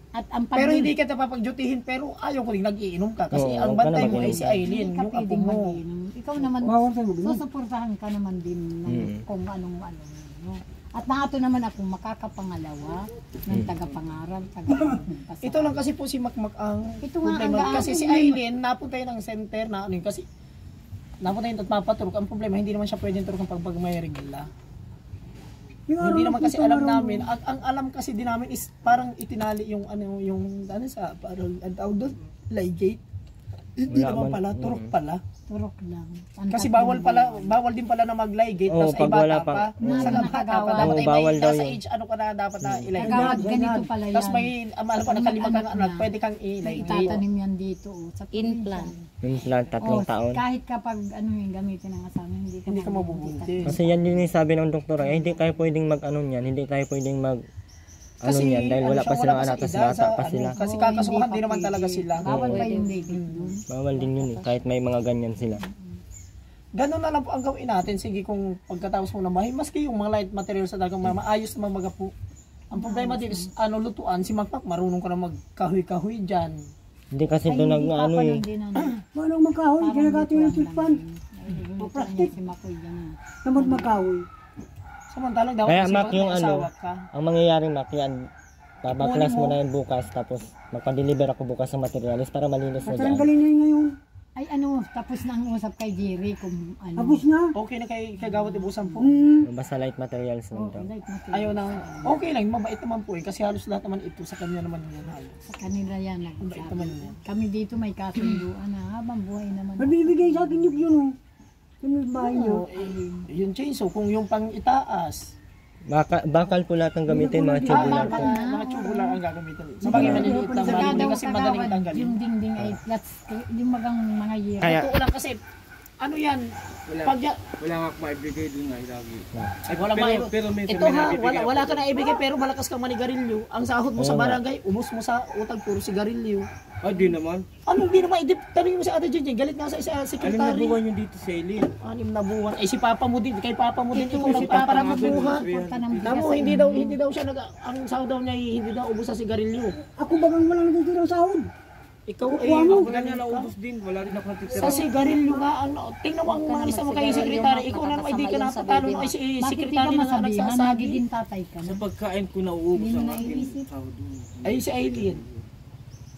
G: At ang
I: pero hindi ka napapagjutihin pero ayaw ko rin nag-iinom ka kasi ang bantay mo ay si Aileen, yung apo mo.
G: Ikaw naman, susuportahan ka naman din kung anong no? At nato naman ako makakapangalawa ng tagapangaral, tagapagpasa.
I: Ito lang kasi po si Makmak ang
G: problema.
I: Kasi si Aileen napunta ng center na kasi napunta yung papaturok. Ang problema, hindi naman siya pwedeng turok pag may regla. Hindi naman kasi alam namin. Ang alam kasi din namin is parang itinali yung sa parang ang tawag doon, ligate. Hindi naman pala, turok pala.
G: Turok lang.
I: Kasi bawal din pala na mag-ligate tapos ay bata pa. Sa bata pa dapat
A: bawal daw
I: sa age dapat na i-ligate.
G: Kagawad ganito pala yan.
I: Tapos may alam pa nakalima kang anak, pwede kang i-ligate.
G: Itatanim yan dito sa
H: implant.
A: Implant 3 taon.
G: Kahit kapag yung gamitin ng asawa,
I: hindi ka mabubuntis.
A: Kasi yan din yung sabi ng doktor, hindi kayo pwedeng hindi tayo pwedeng yan dahil wala pa silang anak kasi bata pa sila.
I: Kasi kakasuhan din naman talaga sila.
G: Bawal pa yung baby.
A: Bawal din yun kahit may mga ganyan sila.
I: Ganun na lang po ang gawin natin. Sige kung pagkatapos mo na maski yung mga light materials sa dagang maayos na magapu. Ang problema din is lutuan, si Makmak marunong ka na magkahoy-kahoy dyan.
A: Hindi kasi doon
B: Walang magkahoy, ginagato yung tikpan.
G: Plastic.
B: Naman magkahoy.
I: Samantalang dapat
A: kaya
I: kasi
A: Mak yung
I: ka.
A: ang mangyayari Mak yan, babaklas mo na yun bukas tapos magpa-deliver ako bukas sa materialis para malinis na dyan.
B: Tanggalin na yun ngayon.
G: Ay tapos na ang usap kay Jerry kung
B: Tapos na.
I: Okay na kay Gawat Ibusan po.
A: Basta light materials lang daw.
I: Ayaw na. Okay lang, mabait naman po kasi halos lahat naman ito sa kanya naman yan halos.
G: Sa kanila yan
I: Mabait naman yan.
G: Kami dito may kasunduan na habang buhay naman.
B: Mabibigay sa akin yun. Yung bahay nyo.
I: Yung chainsaw, kung yung pang itaas,
A: Bakal po lahat ang gamitin, mga tubo lang po.
I: Mga tubo lang ang gagamitin. Sa bagay maliliit lang, hindi kasi madaling tanggalin.
G: Yung dingding ay flats, yung magang mga year.
A: Kaya,
I: Totoo lang kasi, ano yan, pag
C: Wala nga maibigay dun nga lagi.
I: ay, wala
C: Pero minsan
I: ito
C: may
I: ha,
C: nabibigay
I: wala ka na ibigay pero malakas kang manigarilyo. Ang sahod mo sa barangay, ubos mo sa utang puro sigarilyo.
C: Ah, di naman.
I: Ano, di naman, tanongin mo si Ate Jenjen, galit nga sa
C: Alam na
I: sekretary.
C: buwan yung dito sa Ilin.
I: 6 na buwan. Ay si Papa mo din, kay Papa mo din
G: Ito,
I: ikaw
G: si
I: nagpaparabuhan.
G: Punta ng bigas.
I: Tamo, hindi daw siya ang sahod daw niya hindi daw ubos sa sigarilyo.
B: Ako bagang walang nagtitira ng sahod.
I: Ikaw
C: Ako ganyan naubos din. Wala rin ako natitira.
I: sa sigarilyo nga ano, tingnan mo ang mga isa mo kay sekretary, ikaw na naman hindi ka napatalo no ay si
G: Bakit di ka
I: sekretary na
G: masabihan? Lagi
I: nagsasabi.
G: din tatay ka
C: Sa
G: na.
C: pagkain ko nauubos
G: Hindi mo
C: ang aking
G: naiisip.
C: sahod.
I: Ay si Aileen.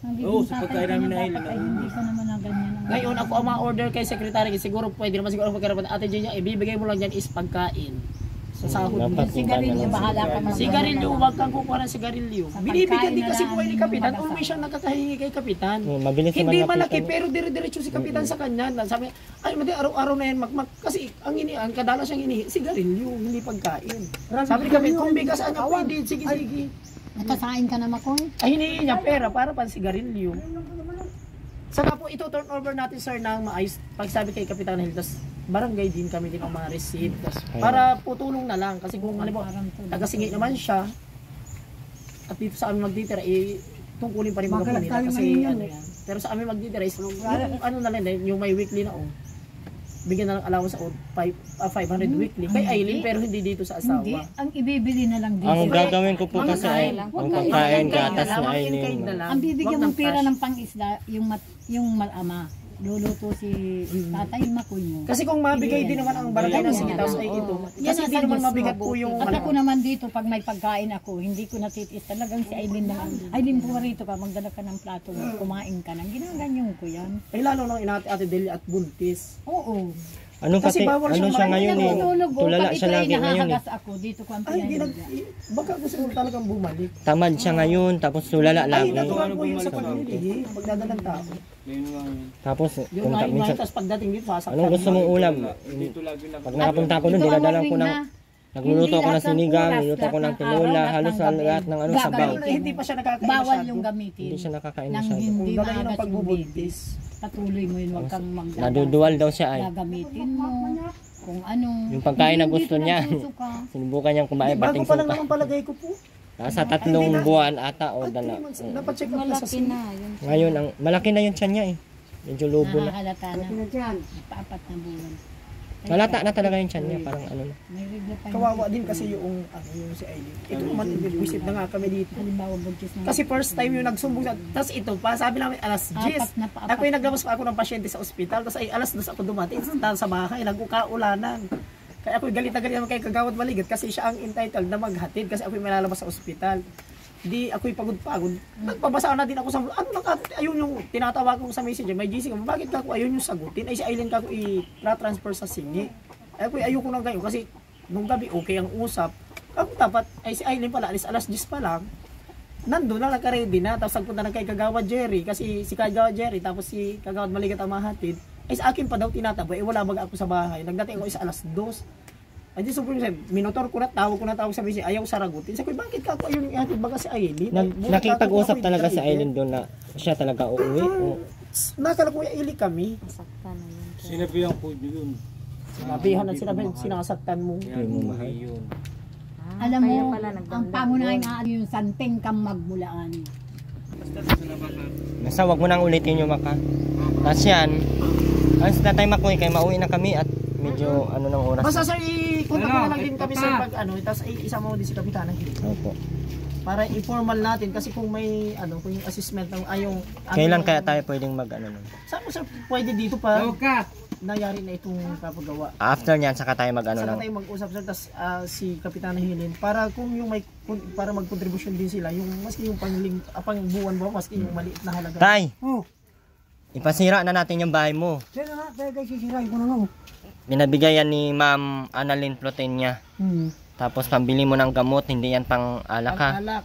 G: Lagi
C: Oo,
G: din
C: sa
G: tatay
C: pagkain
G: ka
C: namin
G: na
C: na
G: dapat ay
C: ilan,
G: hindi ka naman na ganyan.
I: Ngayon ako ang ma-order kay sekretary, siguro pwede naman siguro magkarapan. Ate Jenja, ibibigay mo lang yan is pagkain. Sa sahod mo.
A: dapat
G: Sigarilyo, bahala ka mag-
I: Sigarilyo, huwag kang kukuha ng sigarilyo.
G: Sa
I: Binibigyan
G: pagkain
I: din
G: na
I: kasi
G: lang,
I: buhay ni Kapitan.
G: mag-asa.
I: Always siyang nakakahingi kay Kapitan.
A: mabilis naman
I: Hindi
A: napitan
I: malaki
A: eh.
I: pero dire-diretso si Kapitan sa kanya. Sabi, ay mati araw-araw na yan kasi ang kadalas siyang hinihi, sigarilyo, hindi pagkain. Sabi ni Kapitan, kung bigas anya pwede, sige.
G: Nakasain ka na makoy.
I: Ay hinihingi niya pera para pang sigarilyo. Saka po ito turn over natin sir ng maayos. Pag sabi kay Kapitan Hil, tas barangay din kami din ang mga receipt. Tas, para po tulong na lang kasi kung halimbawa tagasingi naman siya at dito sa amin magtitira tungkulin pa rin mga
B: Magalag
I: nila
B: tayo
I: kasi
B: ngayon yan,
I: ano yan. Pero sa amin magtitira is yung ano na lang yung may weekly na bigyan na lang allowance sa 500 weekly kay Aileen pero hindi dito sa asawa.
G: Hindi, ang ibibili na lang dito.
A: Ang gagawin ko po kasi ay ang pagkain, gatas na ay
G: Ang bibigyan mong pera ng pang-isda, yung malama. Luluto si tatay makoy mo.
I: Kasi kung mabigay din naman ang barangay ng Sigitaws ay ito.
G: Yan
I: Kasi
G: ang
I: hindi naman
G: Diyos
I: mabigat
G: mo.
I: po yung
G: At ako naman dito, pag may pagkain ako, hindi ko natitiis. Talagang si Aileen na lang. Aileen, pumarito ka, magdala ka ng plato, kumain ka na. Ginaganyan ko yan.
I: ay lalo nang inati Ate Delia at buntis.
G: Oo.
A: Ano
I: Kasi
A: pati,
I: bawal
A: ano
I: siyang
A: siya ngayon eh.
G: Natutulog ko.
A: Tulala
G: Pag
A: siya
G: ito ay
A: lagi ngayon eh.
G: nahahagas ako, dito ko ang
I: Ay, hindi
G: pinahinggan.
I: baka gusto mo talagang bumalik.
A: Tamad siya ngayon, tapos tulala
I: Ay,
A: lagi.
I: natural po yun sa pag-ibig. Pagdadalang tao.
C: Ngayon nga yun.
A: Tapos,
I: Yung
A: kung
I: ngayon,
A: minsan,
I: tapos pagdating dito, sasaktan.
A: anong gusto mong ulam?
C: Dito lagi lang.
A: Pag nakapunta ko doon,
G: Ito ang
A: dinadalang ko
G: warning
A: ng,
G: na.
A: nagluluto ako ng
G: Hindi lahat ng
A: sinigang,
G: oras,
A: niluto ako ng
G: lahat ng
A: tinola,
G: araw,
A: halos
G: lahat ng gabi.
A: lahat ng ano sabaw.
G: Gagawin.
I: Hindi pa siya nakakain
G: Bawal
I: masyado.
G: yung gamitin.
A: Hindi siya nakakain
G: Nang
A: masyado.
G: hindi
I: Kung gagawin ng
G: maagas yung
I: pagbubuntis.
G: patuloy mo yun, huwag kang magdagas.
A: Naduduwal daw siya ay.
G: Gagamitin mo, kung ano.
A: Yung pagkain na
G: Hindi
A: gusto
G: dito
A: niya.
G: nagsusuka.
A: Sinubukan niyang kumain,
I: Bago
A: pating
I: pa lang
A: suka.
I: naman palagay ko po.
A: Nasa 3 buwan ata o dala.
I: Dapat check up na sa
H: Malaki
I: sin.
H: na. Yun.
A: Ngayon, ang malaki na yung tiyan niya eh. Medyo lubo na.
G: Nakahalata na.
B: Pinadyan.
G: Paapat na buwan.
A: Malata na talaga yung tiyan niya, parang ano na.
G: May regla pa yun.
I: Kawawa din kasi yung si Aileen. Ito naman, visit na nga kami dito.
G: Halimbawa, buntis na.
I: Kasi first time yung nagsumbong sa... Tapos ito pa, sabi namin alas 10.
G: Apat na pa,
I: Ako yung naglabas pa ako ng pasyente sa ospital. Tapos ay alas 2 ako dumating sa bahay. Nagkukaulanan. Kaya ako galit na galit naman kay Kagawad Maligid kasi siya ang entitled na maghatid kasi ako yung malalabas sa ospital. Di ako yung pagod-pagod. Nagpabasa na din ako sa... Ano lang ako? Ayun yung tinatawag ko sa messenger. May GC ko. Bakit ka ako ayun yung sagutin? Ay si Aileen ka ako i-transfer sa Singi. Ay ako ayoko nang gayon kasi nung gabi okay ang usap. Ako dapat ay si Aileen pala alas 10 pa lang. Nandun na naka-ready na. Tapos nagpunta na kay Kagawad Jerry kasi si Kagawad Jerry tapos si Kagawad Maligat ang mahatid. Ay sa akin pa daw tinataboy. Eh wala baga ako sa bahay. Nagdating ako is alas 2. Ay di super sabi, minotor ko na tawag sa misi, ayaw saragutin. Sabi ko, bakit ka ako ayun ihatid baga si Aileen?
A: Nakipag-usap talaga si Aileen doon na siya talaga uuwi. O,
I: Nakala ko ili kami.
H: Sakta na yun.
C: Sinabihan ko yun.
I: Sinabihan na sinabi, sinasaktan mo.
C: Kaya umuwi yun.
G: Alam mo,
H: Kaya pala
G: ang
H: nagdamdam
G: pangunahing
H: yun.
G: ano yung santeng kang magmulaan.
A: basta wag mo nang ulitin yung maka. Tapos yan, ang sa tatay makoy kay mauwi na kami at medyo ano ng oras.
I: Basta sir, i-contact mo na lang din kami sir pag ano, tapos isama mo din si Kapitana.
A: Opo.
I: Para informal natin kasi kung may ano, kung yung assessment ng yung
A: Kailan kaya tayo pwedeng mag ano nun?
I: Saan mo sir pwede dito pa nangyari na itong kapagawa.
A: After niyan saka tayo mag ano
I: Saka
A: lang.
I: tayo mag-usap sir, tapos si Kapitana Hilin para kung yung may para mag-contribution din sila, yung maski yung pang buwan ba, maski yung maliit na halaga.
A: Tay,
B: Oh,
A: ipasira na natin yung bahay mo.
B: kaya nga, kaya sisirain ko na nga.
A: Binabigay yan ni Ma'am Annalyn Plotenia. Tapos pambili mo ng gamot, hindi yan pang alak ha.
I: Alak.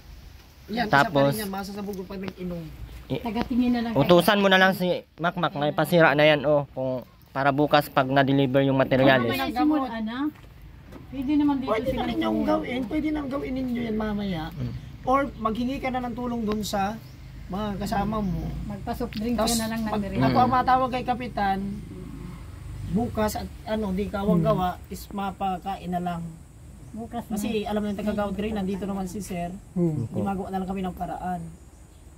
I: Yan,
A: Tapos-
I: isa pa rin yan, masasabog mo pag nag-inom.
G: Tagatingin na lang.
A: Utusan mo na lang si Makmak na ipasira na yan oh. Kung para bukas pag na-deliver yung
G: Ano
A: materyales.
G: ba yung simula na? Pwede naman dito
I: Pwede na
G: siguro.
I: ninyong gawin, pwede nang gawin ninyo yan mamaya. Or maghingi ka na ng tulong doon sa mga kasama mo.
G: Magpa-soft drink
I: Tapos,
G: ka na lang ng
I: pag ako ang matawag kay Kapitan, bukas at di kawang gawa, is mapakain na lang.
G: Bukas na.
I: Kasi alam na yung taga-gawad green, nandito naman si Sir. Gumagawa na lang kami ng paraan.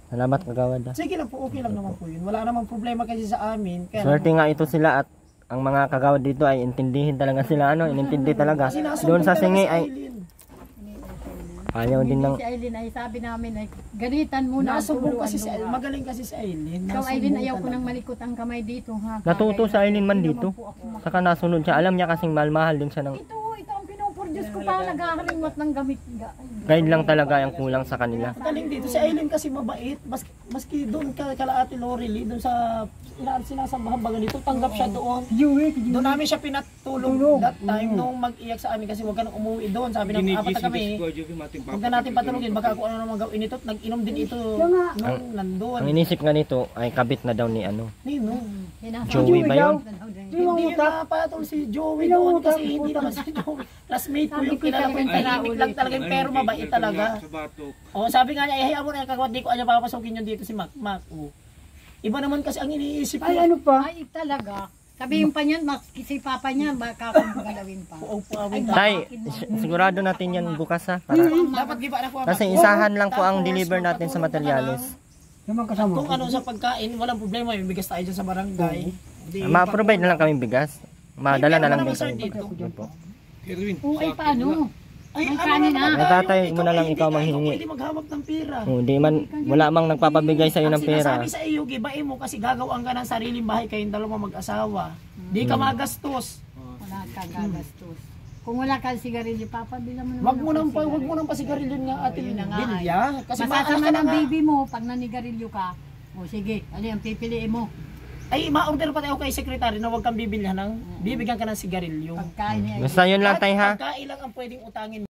A: Salamat kagawad.
I: Sige lang po, okay lang naman po yun. Wala namang problema kasi sa amin. Kaya
A: Swerte nga ito sila at ang mga kagawad dito ay intindihin talaga sila inintindi talaga. Doon sa singi ay ayaw din ng
G: Si Aileen ay sabi namin ay ganitan muna ang
I: Nasubok
G: tuluan
I: kasi si
G: lupa.
I: magaling kasi si Aileen.
G: Ikaw Aileen,
I: Nasubok
G: ayaw ko
I: talaga.
G: nang malikot ang kamay dito ha.
A: natuto sa Aileen man dito. Saka nasunod siya. Alam niya kasing mahal din siya ng
G: Ito ang pinuproduce ko pa naghaharingwat ng gamit.
A: guide lang talaga ang kulang sa kanila.
I: Galing dito. Si Aileen kasi mabait. Maski doon kala Ate Lorely, doon sa sinasambahan ba ganito, tanggap siya doon. Doon namin siya pinatulong that time nung mag-iyak sa amin kasi huwag ka nang umuwi doon. Sabi ng apat na kami, huwag na natin patulungin. Baka kung ano naman gawin ito, nag-inom din ito nung nandun.
A: Ang inisip nga nito ay kabit na daw ni
I: Nino.
A: Joey ba yun?
I: Hindi na patol si Joey doon kasi hindi naman si Joey. Classmate ko yung kilala ko yung tahimik lang talaga yung pero mabait talaga. O sabi nga niya, ihaya mo na yung kagawad, di ko anya papapasukin yun dito si Mac. Iba naman kasi ang iniisip ko.
G: Ay talaga. Sabihin pa niyan, si Papa niya, baka kung galawin pa.
A: Tay, sigurado natin yan bukas ha. Para,
I: Dapat giba na ko.
A: kasi isahan lang po ang deliver natin sa materyales.
I: Kung ano sa pagkain, walang problema. Yung bigas tayo dyan sa barangay.
A: Ma-provide na lang kami bigas. Madala na lang din
I: sir
A: kami.
I: dito.
A: Yun po.
G: Ay paano?
I: Ay,
G: May
I: ano
G: kanin
I: naman
G: na.
I: tayo?
A: Natatay mo na lang ikaw
I: Hindi
A: manghingi.
I: pwede maghawak ng pera.
A: Hindi man, wala mang nagpapabigay sa iyo ng
I: Ang
A: pera.
I: sinasabi sa iyo, gibain mo kasi gagawin ka ng sariling bahay kayong dalawa mag-asawa. Di ka magastos.
G: Wala kang gagastos. Kung wala kang sigarilyo, Papa, bilang mo naman.
I: Wag mo nang pasigarilyon nga Ate Bilya. Kasi
G: Masasama
I: maanak ka
G: ng
I: na nga.
G: baby mo pag nanigarilyo ka. O sige, ano yung pipiliin mo?
I: Ay, ma-order pa tayo kay secretary na huwag kang bibilhan ng, bibigyan ka ng sigarilyo.
G: Pagkain niya.
A: Basta yun lang tay ha.
I: Pagkain lang ang pwedeng utangin